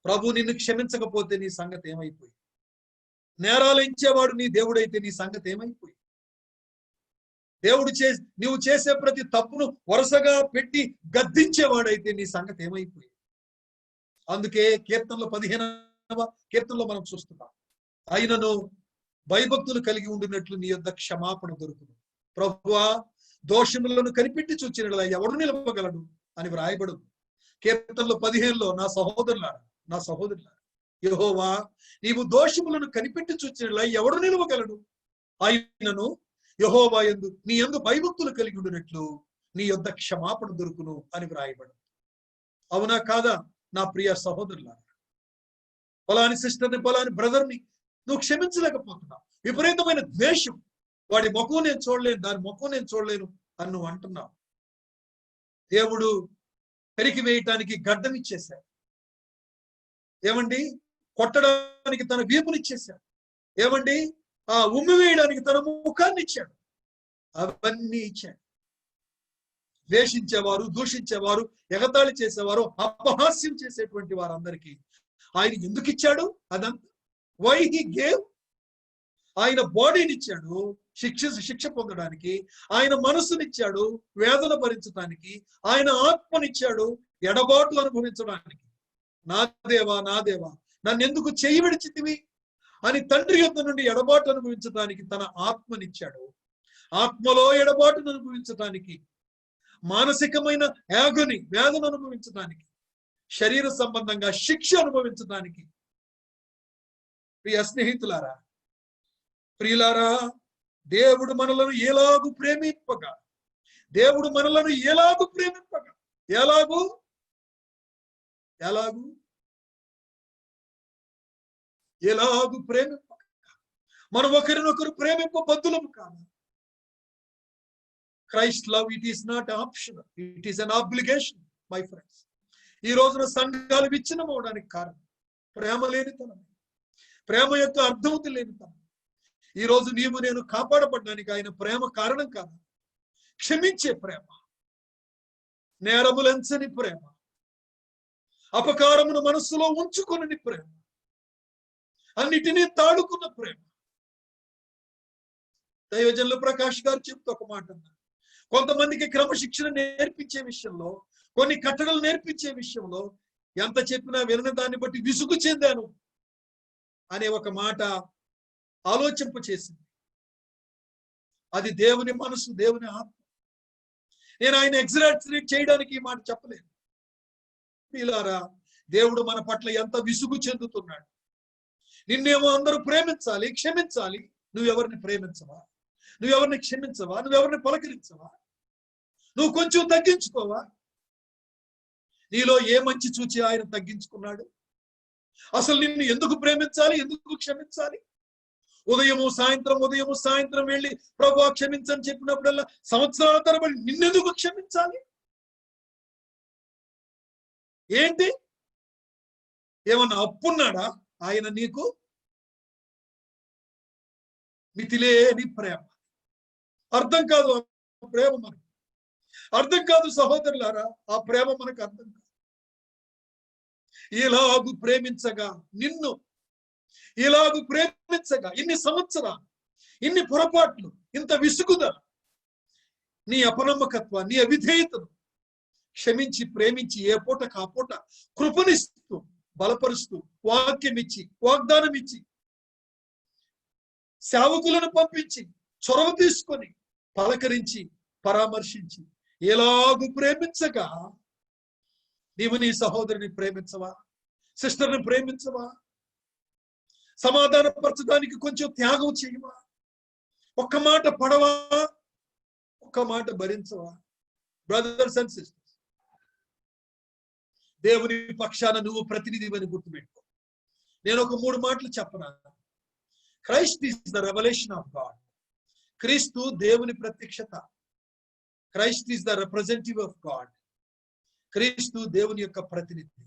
ప్రభు నిన్ను క్షమించకపోతే నీ సంగతి ఏమైపోయి? నేరాలు ఇచ్చేవాడు నీ దేవుడైతే నీ సంగతి ఏమైపోయి? నువ్వు చేసే ప్రతి తప్పును వరుసగా పెట్టి గద్దించేవాడైతే నీ సంగతి ఏమైపోయి? అందుకే కీర్తనలో 15వ కీర్తనలో మనం చూస్తున్నాం, ఆయనను భయభక్తులు కలిగి ఉండినట్లు నీ యొద్ద క్షమాపణ దొరుకును. ప్రభువా, దోషములను కనిపెట్టి చూచిన ఎవడు నిలవగలడు అని వ్రాయబడు. కీర్తనలో 15లో నా సహోదరులారా, యెహోవా, నీవు దోషములను కనిపెట్టి చూచిన ఎవడు నిలవగలడు? ఆయనను యెహోవా యందు నీ యందు భయభక్తులు కలిగి ఉండినట్లు నీ యొద్ద క్షమాపణ దొరుకును అని వ్రాయబడు. అవునా కాదా నా ప్రియ సహోదరులారా? పలాని సిస్టర్ని, పలాని బ్రదర్ని నువ్వు క్షమించలేకపోతున్నావు. విపరీతమైన ద్వేషం, వాడి ముఖం నేను చూడలేను, దాని ముఖం నేను చూడలేను అని నువ్వు అంటున్నావు. దేవుడు పెరికి వేయటానికి గడ్డం ఇచ్చేశాడు. ఏమండి? కొట్టడానికి తన వీపునిచ్చేశాడు. ఏమండి? ఉమ్మి వేయడానికి తన ముఖాన్ని ఇచ్చాడు. అవన్నీ ఇచ్చాడు. ద్వేషించేవారు, దూషించేవారు, ఎగతాళి చేసేవారు, అపహాస్యం చేసేటువంటి వారందరికీ ఆయన ఎందుకు ఇచ్చాడు? అదంతా వై హీ గేవ్? ఆయన బాడీనిచ్చాడు శిక్ష పొందడానికి, ఆయన మనసునిచ్చాడు వేదన భరించడానికి, ఆయన ఆత్మనిచ్చాడు ఎడబాటు అనుభవించడానికి. నా దేవా నన్ను ఎందుకు చెయ్యి విడిచితివి అని తండ్రి యొద్ద నుండి ఎడబాటు అనుభవించడానికి తన ఆత్మనిచ్చాడు. ఆత్మలో ఎడబాటును అనుభవించడానికి, మానసికమైన యాగని వేదన అనుభవించడానికి, శరీర సంబంధంగా శిక్ష అనుభవించడానికి. ప్రియ స్నేహితులారా, ప్రియులారా, దేవుడు మనలను ఎలాగూ ప్రేమింపగా ఎలాగూ ప్రేమింపగా మనం ఒకరినొకరు ప్రేమింపబద్ధులము కాదు. Christ love, it is not optional, it is an obligation. My friends, ఈ రోజున సంఘాలు విచ్ఛిన్నం అవడానికి కారణం ప్రేమ లేనితనం, ప్రేమ యొక్క అర్థమతి లేనితనం. ఈ రోజు నీవు నేను కాపాడబడ్డానికి ఆయన ప్రేమ కారణం కాదు. క్షమించే ప్రేమ, నేరములంచని ప్రేమ, అపకారమును మనస్సులో ఉంచుకుని ప్రేమ, అన్నిటినీ తాడుకున్న ప్రేమ. దైవజనులు ప్రకాష్ గారు చెప్తూ ఒక మాట అన్నారు, కొంతమందికి క్రమశిక్షణ నేర్పించే విషయంలో, కొన్ని కట్టడలు నేర్పించే విషయంలో ఎంత చెప్పినా వినని దాన్ని బట్టి విసుగు చెందాను అనే ఒక మాట ఆలోచింప చేసింది. అది దేవుని మనసు, దేవుని ఆత్మ. నేను ఆయన ఎగ్జాజరేట్ చేయడానికి ఈ మాట చెప్పలేదు. మీలారా, దేవుడు మన పట్ల ఎంత విసుగు చెందుతున్నాడు. నిన్నేమో అందరూ ప్రేమించాలి, క్షమించాలి. నువ్వెవరిని ప్రేమించవా? నువ్వెవరిని క్షమించవా? నువ్వెవరిని పలకరించవా? నువ్వు కొంచెం తగ్గించుకోవా? నీలో ఏ మంచి చూచి ఆయన తగ్గించుకున్నాడు? అసలు నిన్ను ఎందుకు ప్రేమించాలి, ఎందుకు క్షమించాలి? ఉదయము సాయంత్రం వెళ్ళి ప్రభువా క్షమించని చెప్పినప్పుడల్లా సంవత్సరాల తరబడి నిన్నెందుకు క్షమించాలి? ఏంటి? ఏమన్నా అప్పున్నాడా ఆయన నీకు? మితిలేని ప్రేమ. అర్థం కాదు ఆ ప్రేమ మనకు, అర్థం కాదు సహోదరులారా, ఆ ప్రేమ మనకు అర్థం కాదు. ఇలాగు ప్రేమించగా, నిన్ను ఇలాగు ప్రేమించగా, ఇన్ని సంవత్సరాలు, ఇన్ని పొరపాట్లు, ఇంత విసుగుదల, నీ అపనమ్మకత్వాన్ని, నీ అవిధేయతను క్షమించి ప్రేమించి ఏ పూటకు ఆ పూట కృపనిస్తూ బలపరుస్తూ వాక్యం ఇచ్చి వాగ్దానం ఇచ్చి సేవకులను పంపించి చొరవ తీసుకొని పలకరించి పరామర్శించి ఎలాగూ ప్రేమించగా, నీవు నీ సహోదరుని ప్రేమించవా? సిస్టర్ని ప్రేమించవా? సమాధానపరచడానికి కొంచెం త్యాగం చేయవా? ఒక్క మాట పడవా? ఒక్క మాట భరించవా? బ్రదర్స్ అండ్ సిస్టర్స్, దేవుని పక్షాన నువ్వు ప్రతినిధివని గుర్తుపెట్టుకో. నేను ఒక 3 మాటలు చెప్పనా. Christ is the revolution of God. క్రీస్తు దేవుని ప్రత్యక్షత. Christ is the representative of God. క్రీస్తు దేవుని యొక్క ప్రతినిధి.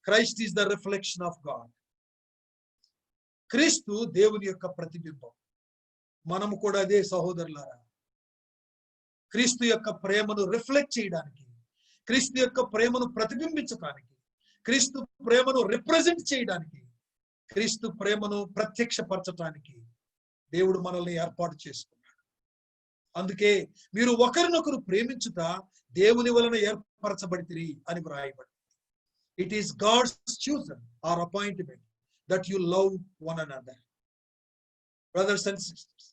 Christ is the reflection of God. క్రీస్తు దేవుని యొక్క ప్రతిబింబం. మనము కూడా అదే సహోదరులారా. క్రీస్తు యొక్క ప్రేమను రిఫ్లెక్ట్ చేయడానికి, క్రీస్తు యొక్క ప్రేమను ప్రతిబింబించడానికి, క్రీస్తు ప్రేమను రిప్రజెంట్ చేయడానికి, క్రీస్తు ప్రేమను ప్రత్యక్షపరచడానికి దేవుడు మనల్ని ఏర్పాటు చేసుకున్నాడు. అందుకే మీరు ఒకరినొకరు ప్రేమించుట దేవుని వలన ఏర్పరచబడితిరి అని వ్రాయబడింది. It is God's chosen or appointment that you love one another. Brothers and sisters,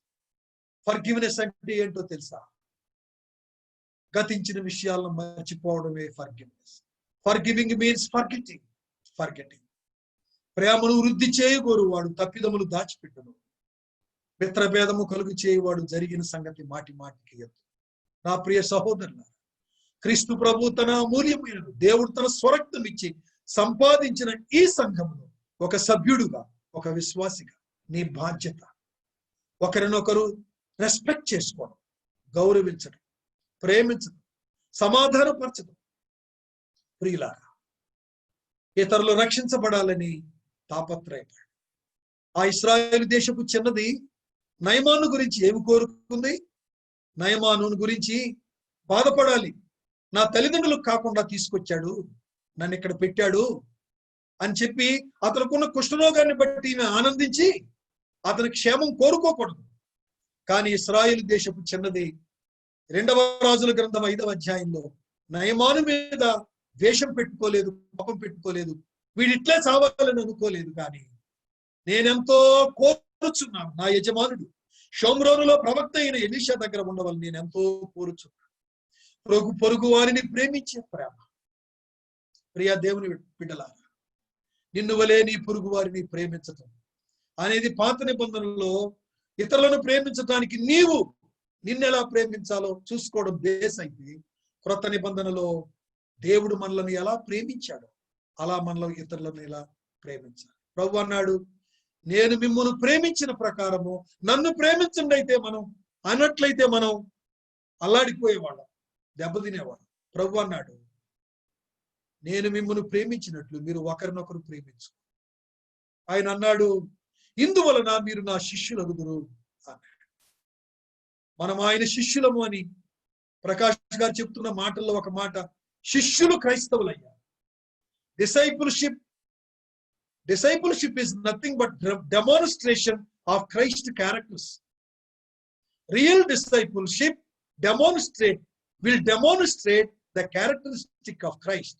forgiveness అంటే ఏంటో తెలుసా? గతించిన విషయాలను మర్చిపోవడమే ఫర్గివ్నెస్. Forgiving means forgetting. ప్రేమను వృద్ధి చేయగోరు వాడు తప్పిదములు దాచిపెట్టును. మిత్రభేదము కలుగు చేయవాడు జరిగిన సంగతి మాటి మాటికి ఎత్తు. నా ప్రియ సహోదరుల, క్రీస్తు ప్రభు తన అమూల్యమైన దేవుడు తన స్వరక్తం ఇచ్చి సంపాదించిన ఈ సంఘములో ఒక సభ్యుడుగా, ఒక విశ్వాసిగా నీ బాధ్యత ఒకరినొకరు రెస్పెక్ట్ చేసుకోవడం, గౌరవించడం, ప్రేమించడం, సమాధానపరచడం. ప్రియులారా, ఇతరులు రక్షించబడాలని తాపత్రయపడు. ఆ ఇశ్రాయేలు దేశపు చిన్నది నయమాను గురించి ఏమి కోరుకుంది? నయమాను గురించి బాధపడాలి. నా తల్లిదండ్రులకు కాకుండా తీసుకొచ్చాడు, నన్ను ఇక్కడ పెట్టాడు అని చెప్పి అతనుకున్న కుష్ఠరోగాన్ని బట్టి ఈమె ఆనందించి అతని క్షేమం కోరుకోకూడదు. కానీ ఇశ్రాయేలు దేశపు చిన్నది 2వ రాజుల గ్రంథం 5వ అధ్యాయంలో నయమాను మీద ద్వేషం పెట్టుకోలేదు, కోపం పెట్టుకోలేదు, వీడిట్లే చావాలని అనుకోలేదు. కానీ నేనెంతో కోరుచున్నాను, నా యజమానుడు షోమ్రోనులో ప్రవక్త అయిన ఎలీషా దగ్గర ఉండవాలని నేనెంతో కోరుచున్నాను. పొరుగు వారిని ప్రేమించే ప్రేమ. ప్రియా దేవుని బిడ్డలారా, నిన్ను వలే నీ పొరుగు వారిని ప్రేమించటం అనేది పాత నిబంధనలో ఇతరులను ప్రేమించడానికి నీవు నిన్నెలా ప్రేమించాలో చూసుకోవడం బేస్ అయితే, క్రొత్త నిబంధనలో దేవుడు మనల్ని ఎలా ప్రేమించాడో అలా మనలో ఇతరులను ఎలా ప్రేమించాలి. ప్రభువు అన్నాడు, నేను మిమ్మల్ని ప్రేమించిన ప్రకారము నన్ను ప్రేమించండి అయితే మనం అన్నట్లయితే మనం అల్లాడిపోయేవాళ్ళం, దెబ్బతినేవాళ్ళం. ప్రభువు అన్నాడు, నేను మిమ్మల్ని ప్రేమించినట్లు మీరు ఒకరినొకరు ప్రేమించు. ఆయన అన్నాడు, ఇందువలన మీరు నా శిష్యులగుదురు అన్నాడు. మనం ఆయన శిష్యులము అని ప్రకాష్ గారు చెప్తున్న మాటల్లో ఒక మాట, శిష్యులు క్రైస్తవులయ్యారు. Discipleship is nothing but demonstration of Christ characters. Real discipleship will demonstrate the characteristic of Christ.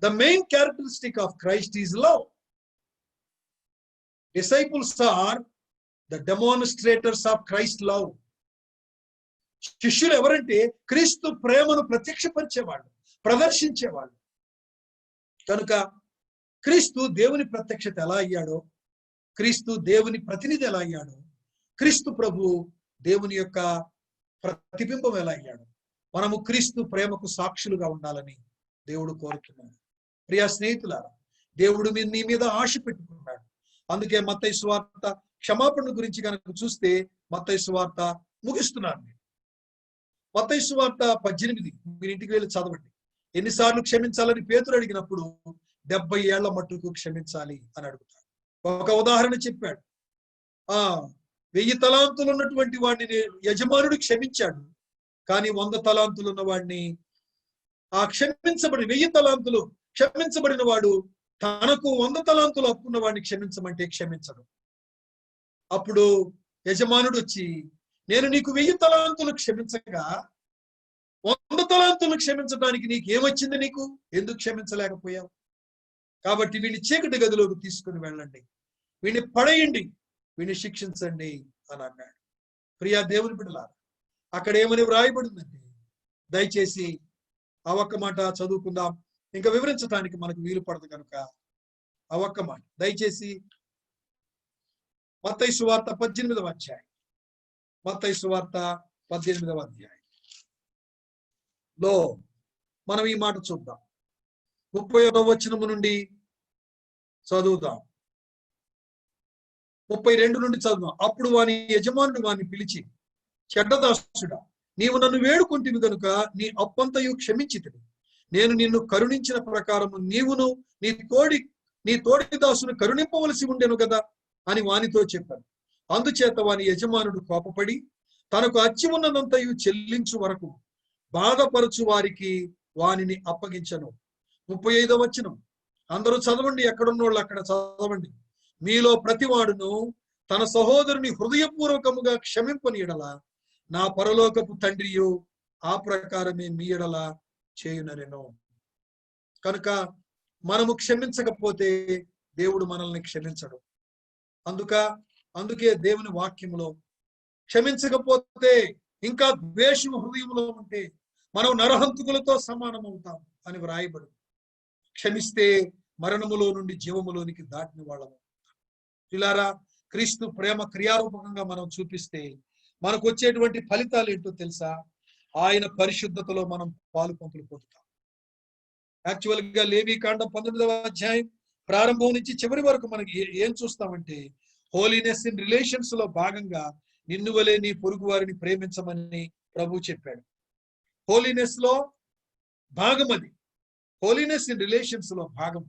The main characteristic of Christ is love. Disciples are the demonstrators of Christ's love. శిష్యులు ఎవరంటే క్రీస్తు ప్రేమను ప్రత్యక్షపరిచేవాళ్ళు, ప్రదర్శించేవాళ్ళు. కనుక క్రీస్తు దేవుని ప్రత్యక్షత ఎలా అయ్యాడో, క్రీస్తు దేవుని ప్రతినిధి ఎలా అయ్యాడో, క్రీస్తు ప్రభు దేవుని యొక్క ప్రతిబింబం ఎలా అయ్యాడో, మనము క్రీస్తు ప్రేమకు సాక్షులుగా ఉండాలని దేవుడు కోరుతున్నాడు. ప్రియా స్నేహితులారా, దేవుడు నీ మీద ఆశ పెట్టుకున్నాడు. అందుకే మత్తయి సువార్త క్షమాపణ గురించి కనుక చూస్తే మత్తయి సువార్త ముగిస్తున్నాను. మత్తయి సువార్త 18 మీరు ఇంటికి వెళ్ళి చదవండి. ఎన్నిసార్లు క్షమించాలని పేతురు అడిగినప్పుడు 70 ఏళ్ల మట్టుకు క్షమించాలి అని అడుగుతాడు. ఒక ఉదాహరణ చెప్పాడు. 1000 తలాంతులు ఉన్నటువంటి వాడిని యజమానుడు క్షమించాడు, కానీ 100 తలాంతులు ఉన్న వాడిని ఆ 1000 తలాంతులు క్షమించబడిన వాడు తనకు 100 తలాంతులు అప్పున్న వాడిని క్షమించమంటే క్షమించడు. అప్పుడు యజమానుడు వచ్చి, నేను నీకు 1000 తలాంతులు క్షమించగా 100 తలాంతులు క్షమించడానికి నీకు ఏమొచ్చింది? నీకు ఎందుకు క్షమించలేకపోయావు? కాబట్టి వీడిని చీకటి గదిలోకి తీసుకుని వెళ్ళండి, వీడిని పడేయండి, వీడిని శిక్షించండి అని అన్నాడు. ప్రియా దేవుని బిడ్డలారా, అక్కడ ఏమని వ్రాయబడిందంటే, దయచేసి ఆ ఒక్క మాట చదువుకుందాం, ఇంకా వివరించడానికి మనకు వీలు పడదు కనుక ఆ ఒక్క మాట దయచేసి మత్తయి సువార్త 18వ అధ్యాయం, మత్తయి సువార్త 18వ అధ్యాయంలో మనం ఈ మాట చూద్దాం. 31వ వచనము నుండి చదువుదాం, 32 నుండి చదువుదాం. అప్పుడు వాని యజమానుడు వాని పిలిచి, చెడ్డదాసుడా, నీవు నన్ను వేడుకుంటివి కనుక నీ అప్పంతయు క్షమించితివి. నేను నిన్ను కరుణించిన ప్రకారము నీవును నీ తోడి దాసును కరుణింపవలసి ఉండెను కదా అని వానితో చెప్పాను. అందుచేత వాని యజమానుడు కోపపడి తనకు అచ్చి ఉన్నదంతయు చెల్లించు వరకు బాధపరచు వారికి వానిని అప్పగించను. 35వ వచనం అందరూ చదవండి, ఎక్కడున్నోళ్ళు అక్కడ చదవండి. మీలో ప్రతివాడును తన సహోదరుని హృదయపూర్వకముగా క్షమింపని ఎడల నా పరలోకపు తండ్రియు ఆ ప్రకారమే మీ ఎడల చేయుననెను. కనుక మనము క్షమించకపోతే దేవుడు మనల్ని క్షమించడు. అందుకే దేవుని వాక్యములో క్షమించకపోతే, ఇంకా ద్వేషం హృదయంలో ఉంటే మనం నరహంతకులతో సమానం అవుతాం అని వ్రాయబడు. క్షమిస్తే మరణములో నుండి జీవములోనికి దాటిన వాళ్ళము. ఇలారా, క్రీస్తు ప్రేమ క్రియారూపకంగా మనం చూపిస్తే మనకు వచ్చేటువంటి ఫలితాలు ఏంటో తెలుసా? ఆయన పరిశుద్ధతలో మనం పాలు పంపులు పొందుతాం. యాక్చువల్ గా లేవీకాండం 19వ అధ్యాయం ప్రారంభం నుంచి చివరి వరకు మనకి ఏం చూస్తామంటే, హోలీనెస్ ఇన్ రిలేషన్స్ లో భాగంగా నిన్ను వలే నీ పొరుగు వారిని ప్రేమించమని ప్రభు చెప్పాడు. హోలీనెస్ లో భాగం అది. హోలీనెస్ ఇన్ రిలేషన్స్ లో భాగం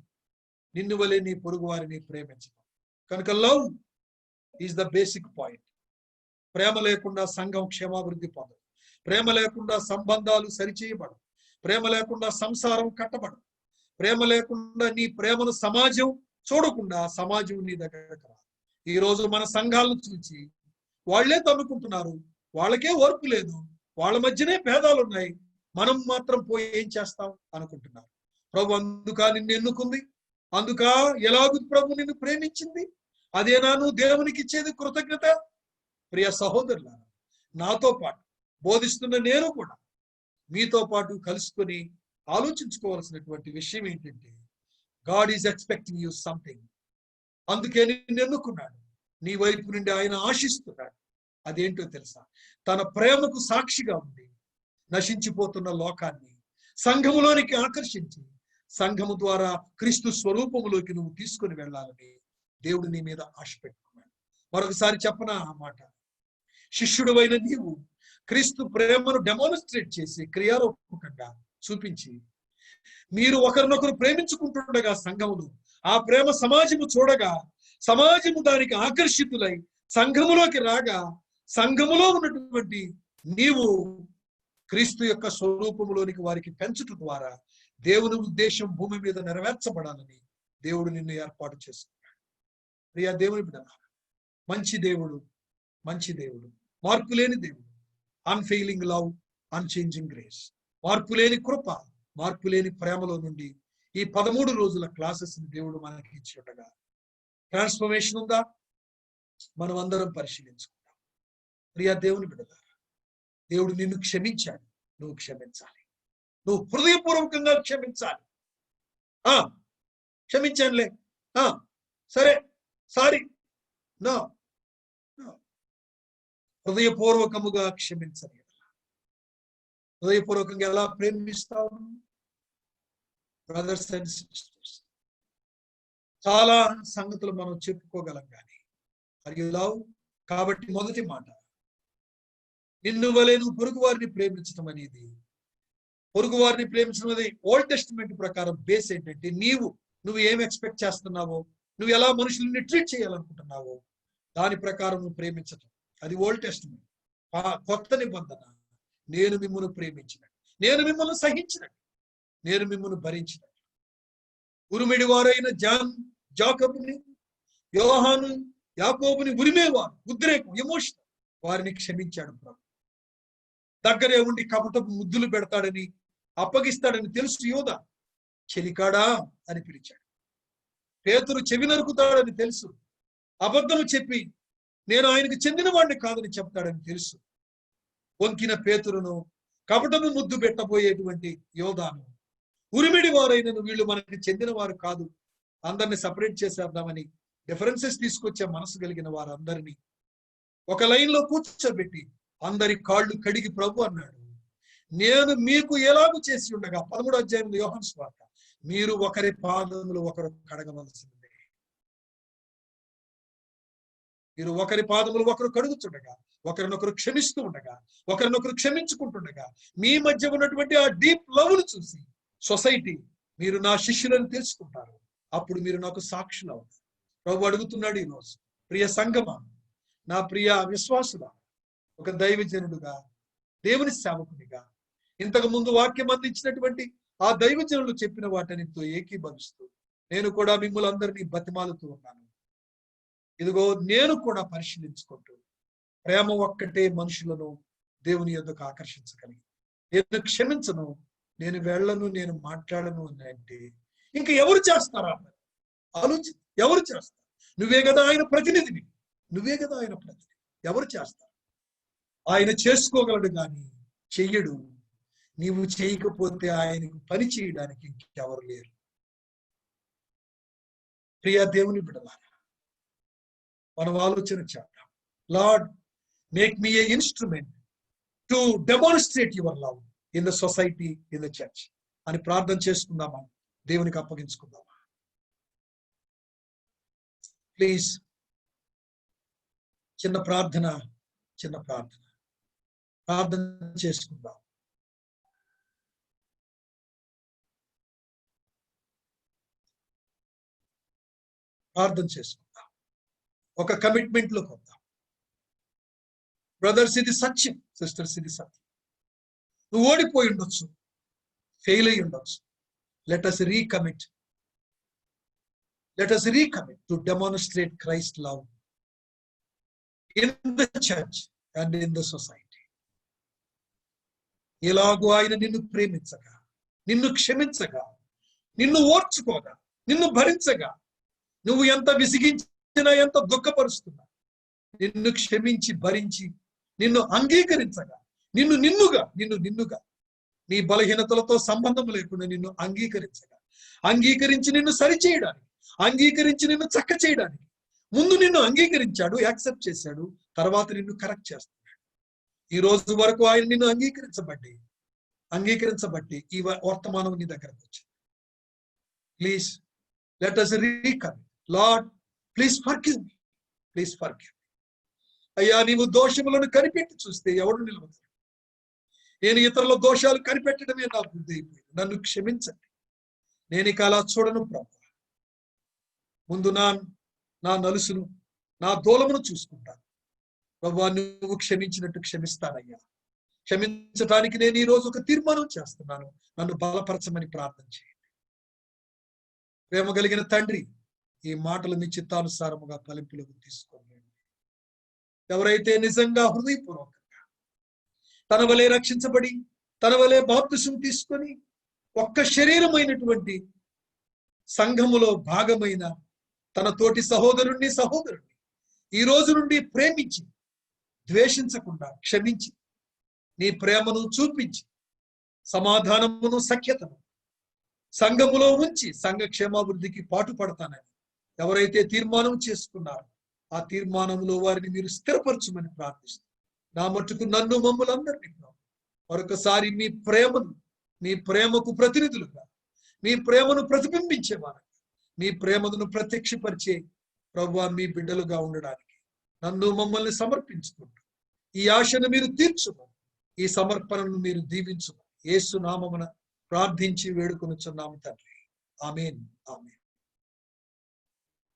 నిన్ను వలే నీ పొరుగు వారిని ప్రేమించడం. కనుక love is the basic point. ప్రేమ లేకుండా సంఘం క్షేమాభివృద్ధి పొందదు. ప్రేమ లేకుండా సంబంధాలు సరిచేయబడవు. ప్రేమ లేకుండా సంసారం కట్టబడదు. ప్రేమ లేకుండా నీ ప్రేమను సమాజం చూడకుండా సమాజం నీ దగ్గరకు రాదు. ఈ రోజు మన సంఘాలను చూసి వాళ్లే తన్నుకుంటున్నారు, వాళ్ళకే ఓర్పు లేదు, వాళ్ళ మధ్యనే భేదాలు ఉన్నాయి, మనం మాత్రం పోయి ఏం చేస్తాం అనుకుంటున్నారు. ప్రభు అందుకా నిన్ను ఎన్నుకుంది, అందుకా ఎలాగూ ప్రభు నిన్ను ప్రేమించింది, అదేనా నువ్వు దేవునికి ఇచ్చేది కృతజ్ఞత? ప్రియ సహోదరులారా, నాతో పాటు బోధిస్తున్న నేను కూడా మీతో పాటు కలుసుకొని ఆలోచించుకోవాల్సినటువంటి విషయం ఏంటంటే, God is expecting you something. అందుకే నిన్ను ఎన్నుకున్నాడు, నీ వైపు నుండి ఆయన ఆశిస్తున్నాడు. అదేంటో తెలుసా? తన ప్రేమకు సాక్షిగా ఉంది నశించిపోతున్న లోకాన్ని సంఘములోనికి ఆకర్షించి సంఘము ద్వారా క్రీస్తు స్వరూపములోకి నువ్వు తీసుకొని వెళ్ళాలని దేవుడు నీ మీద ఆశ పెట్టుకున్నాడు. మరొకసారి చెప్పనా ఆ మాట? శిష్యుడువైన నీవు క్రీస్తు ప్రేమను డెమాన్స్ట్రేట్ చేసి క్రియారూపకంగా చూపించి మీరు ఒకరినొకరు ప్రేమించుకుంటుండగా సంఘములు ఆ ప్రేమ సమాజము చూడగా సమాజము దానికి ఆకర్షితులై సంఘములోకి రాగా సంఘములో ఉన్నటువంటి నీవు క్రీస్తు యొక్క స్వరూపములోనికి వారికి పెంచడం ద్వారా దేవుని ఉద్దేశం భూమి మీద నెరవేర్చబడాలని దేవుడు నిన్ను ఏర్పాటు చేసుకున్నాడు. ప్రియా దేవుని బిడ్డలారా, మంచి దేవుడు, మంచి దేవుడు, మార్పులేని దేవుడు, అన్ఫెయిలింగ్ లవ్, అన్చేంజింగ్ గ్రేస్, మార్పులేని కృప, మార్పులేని ప్రేమలో నుండి ఈ 13 రోజుల క్లాసెస్ ని దేవుడు మనకి ఇచ్చి ఉండగా ట్రాన్స్ఫర్మేషన్ ఉందా? మనం అందరం పరిశీలించుకుందాం. ప్రియా దేవుని బిడ్డలారా, దేవుడు నిన్ను క్షమించాడు, నువ్వు క్షమించాలి, నువ్వు హృదయపూర్వకంగా క్షమించాలి. క్షమించానులే, సరే, సారీ, నో, హృదయపూర్వకముగా క్షమించాలి. హృదయపూర్వకంగా ఎలా ప్రేమిస్తావు? బ్రదర్స్ అండ్ సిస్టర్స్, చాలా సంగతులు మనం చెప్పుకోగలం కానీ అది లవ్. కాబట్టి మొదటి మాట, నిన్ను వలె నువ్వు పొరుగు వారిని ప్రేమించడం అనేది, పొరుగు వారిని ప్రేమించడం అనేది ఓల్డ్ టెస్టిమెంట్ ప్రకారం బేస్ ఏంటంటే నువ్వు ఏం ఎక్స్పెక్ట్ చేస్తున్నావో, నువ్వు ఎలా మనుషుల్ని ట్రీట్ చేయాలనుకుంటున్నావో దాని ప్రకారం నువ్వు ప్రేమించటం, అది ఓల్డ్ టెస్టిమెంట్. కొత్త నిబంధన, నేను మిమ్మల్ని ప్రేమించినట్టు, నేను మిమ్మల్ని సహించినట్టు, నేను మిమ్మల్ని భరించినట్టు. ఉరిమిడి వారైన జాకబుని, యోహాను, యాకోబుని ఉరిమేవారు, ఉద్రేకం, ఎమోషన్, వారిని క్షమించాడు ప్రభు. దగ్గరే ఉండి కపటపు ముద్దులు పెడతాడని, అప్పగిస్తాడని తెలుసు యోధ, చెలికాడా అని పిలిచాడు. పేతురు చెవి నరుకుతాడని తెలుసు, అబద్ధము చెప్పి నేను ఆయనకు చెందిన వాడిని కాదని చెప్తాడని తెలుసు. వంకిన పేతురును, కపటము ముద్దు పెట్టబోయేటువంటి యోధాను, ఉరిమిడి వారైనను వీళ్ళు మనకి చెందిన వారు కాదు, అందరిని సపరేట్ చేసేద్దామని డిఫరెన్సెస్ తీసుకొచ్చే మనసు కలిగిన వారందరినీ ఒక లైన్ లో కూర్చోబెట్టి అందరి కాళ్ళు కడిగి ప్రభు అన్నాడు, నేను మీకు ఎలాగూ చేసి ఉండగా, 13వ అధ్యాయంలో యోహాను సువార్త, మీరు ఒకరి పాదములు ఒకరు కడగవలసిందే. మీరు ఒకరి పాదములు ఒకరు కడుగుతుండగా, ఒకరినొకరు క్షమిస్తూ ఉండగా, ఒకరినొకరు క్షమించుకుంటుండగా, మీ మధ్య ఉన్నటువంటి ఆ డీప్ లవ్ ను చూసి సొసైటీ మీరు నా శిష్యులను తెలుసుకుంటారు, అప్పుడు మీరు నాకు సాక్షులు అవుతారు. ప్రభు అడుగుతున్నాడు ఈరోజు, ప్రియ సంగమా, నా ప్రియ విశ్వాసులా, ఒక దైవజనుడుగా, దేవుని సేవకునిగా, ఇంతకు ముందు వాక్యం అందించినటువంటి ఆ దైవజనులు చెప్పిన వాటనితో ఏకీభవిస్తూ నేను కూడా మిమ్మల్ని అందరినీ బతిమాలుతూ ఉన్నాను. ఇదిగో నేను కూడా పరిశీలించుకుంటూ, ప్రేమ ఒక్కటే మనుషులను దేవుని యొద్దకు ఆకర్షించగలిగి, నేను క్షమించను, నేను వెళ్ళను, నేను మాట్లాడను అని అంటే ఇంకా ఎవరు చేస్తారా? ఆలోచి, ఎవరు చేస్తారు? నువ్వే కదా ఆయన ప్రతినిధిని, నువ్వే కదా ఆయన ప్రతినిధి. ఎవరు చేస్తారు? ఆయన చేసుకోగలడు కానీ చెయ్యడు. నీవు చేయకపోతే ఆయనకు పని చేయడానికి ఇంకెవరు లేరు. ప్రియా దేవుని బిడ్డలారా, మనం ఆలోచన చేద్దాం. Lord, make me A instrument to demonstrate your love in the society, in the church అని ప్రార్థన చేసుకుందామా? దేవునికి అప్పగించుకుందామా? ప్లీజ్, చిన్న ప్రార్థన చేసుకుందాం. ప్రార్థన చేసుకుందాం, ఒక కమిట్మెంట్ లోకి వద్దాం. బ్రదర్స్, ఇది సత్యం. సిస్టర్స్, ఇది సత్యం. నువ్వు ఓడిపోయి ఉండొచ్చు, ఫెయిల్ అయి ఉండొచ్చు, Let us recommit. Let us recommit to demonstrate Christ's love in the church and in the society. ఎలాగో ఆయన నిన్ను ప్రేమించగా, నిన్ను క్షమించగా, నిన్ను ఓర్చుకోగా, నిన్ను భరించగా, నువ్వు ఎంత విసిగించినా, ఎంత దుఃఖపరుస్తున్నా, నిన్ను క్షమించి భరించి నిన్ను అంగీకరించగా, నిన్ను నిన్నుగా నీ బలహీనతలతో సంబంధం లేకుండా నిన్ను అంగీకరించి నిన్ను సరిచేయడానికి, అంగీకరించి నిన్ను చక్క చేయడానికి, ముందు నిన్ను అంగీకరించాడు, యాక్సెప్ట్ చేశాడు, తర్వాత నిన్ను కరెక్ట్ చేస్తాడు. ఈ రోజు వరకు ఆయన నిన్ను అంగీకరించబట్టి ఈ వర్తమానం నీ దగ్గరకు వచ్చింది. Please let us recommit. Lord please forgive me, please forgive me. అయ్యా, నీవు దోషములను కనిపెట్టి చూస్తే ఎవడు నిలవదు. నేను ఇతరుల దోషాలు కనిపెట్టడమే నా బుద్ధి అయిపోయింది. నన్ను క్షమించండి. నేను ఇక అలా చూడను ప్రభువా. ముందు నా నలుసును, నా దూలమును చూసుకుంటాను. ప్రభువా, నువ్వు క్షమించినట్టు క్షమిస్తానయ్యా. క్షమించడానికి నేను ఈ రోజు ఒక తీర్మానం చేస్తున్నాను. నన్ను బలపరచమని ప్రార్థన చేయండి. ప్రేమ కలిగిన తండ్రి, ఈ మాటలు మీ చిత్తానుసారముగా ఫలింపులకు తీసుకోండి. ఎవరైతే నిజంగా హృదయపూర్వకంగా తన వలె రక్షించబడి, తన వలె బాప్తిసం తీసుకొని ఒక్క శరీరమైనటువంటి సంఘములో భాగమైన తన తోటి సహోదరుణ్ణి ఈ రోజు నుండి ప్రేమించి, ద్వేషించకుండా క్షమించి, నీ ప్రేమను చూపించి, సమాధానమును, సఖ్యతను సంఘములో ఉంచి సంఘ క్షేమాభివృద్ధికి పాటుపడతానని ఎవరైతే తీర్మానం చేసుకున్నారో ఆ తీర్మానంలో వారిని మీరు స్థిరపరచమని ప్రార్థిస్తారు. నా మట్టుకు నన్ను, మమ్మల్ని మరొకసారి మీ ప్రేమకు ప్రతినిధులుగా, మీ ప్రేమను ప్రతిబింబించేవారు, మీ ప్రేమను ప్రత్యక్షపరిచే ప్రభువా మీ బిడ్డలుగా ఉండడానికి నన్ను, మమ్మల్ని సమర్పించుకుంటూ ఈ ఆశను మీరు తీర్చుకోండి. ఈ సమర్పణను మీరు దీవించుకోండి. యేసు నామమున ప్రార్థించి వేడుకొనుచున్నాము తండ్రి. ఆమేన్, ఆమేన్.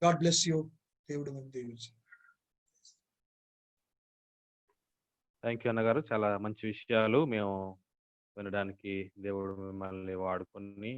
God bless you. దేవుడు మిమ్మల్ని దీవించు. థ్యాంక్ యూ అన్నగారు. చాలా మంచి విషయాలు మేము వినడానికి దేవుడు మిమ్మల్ని వాడుకొని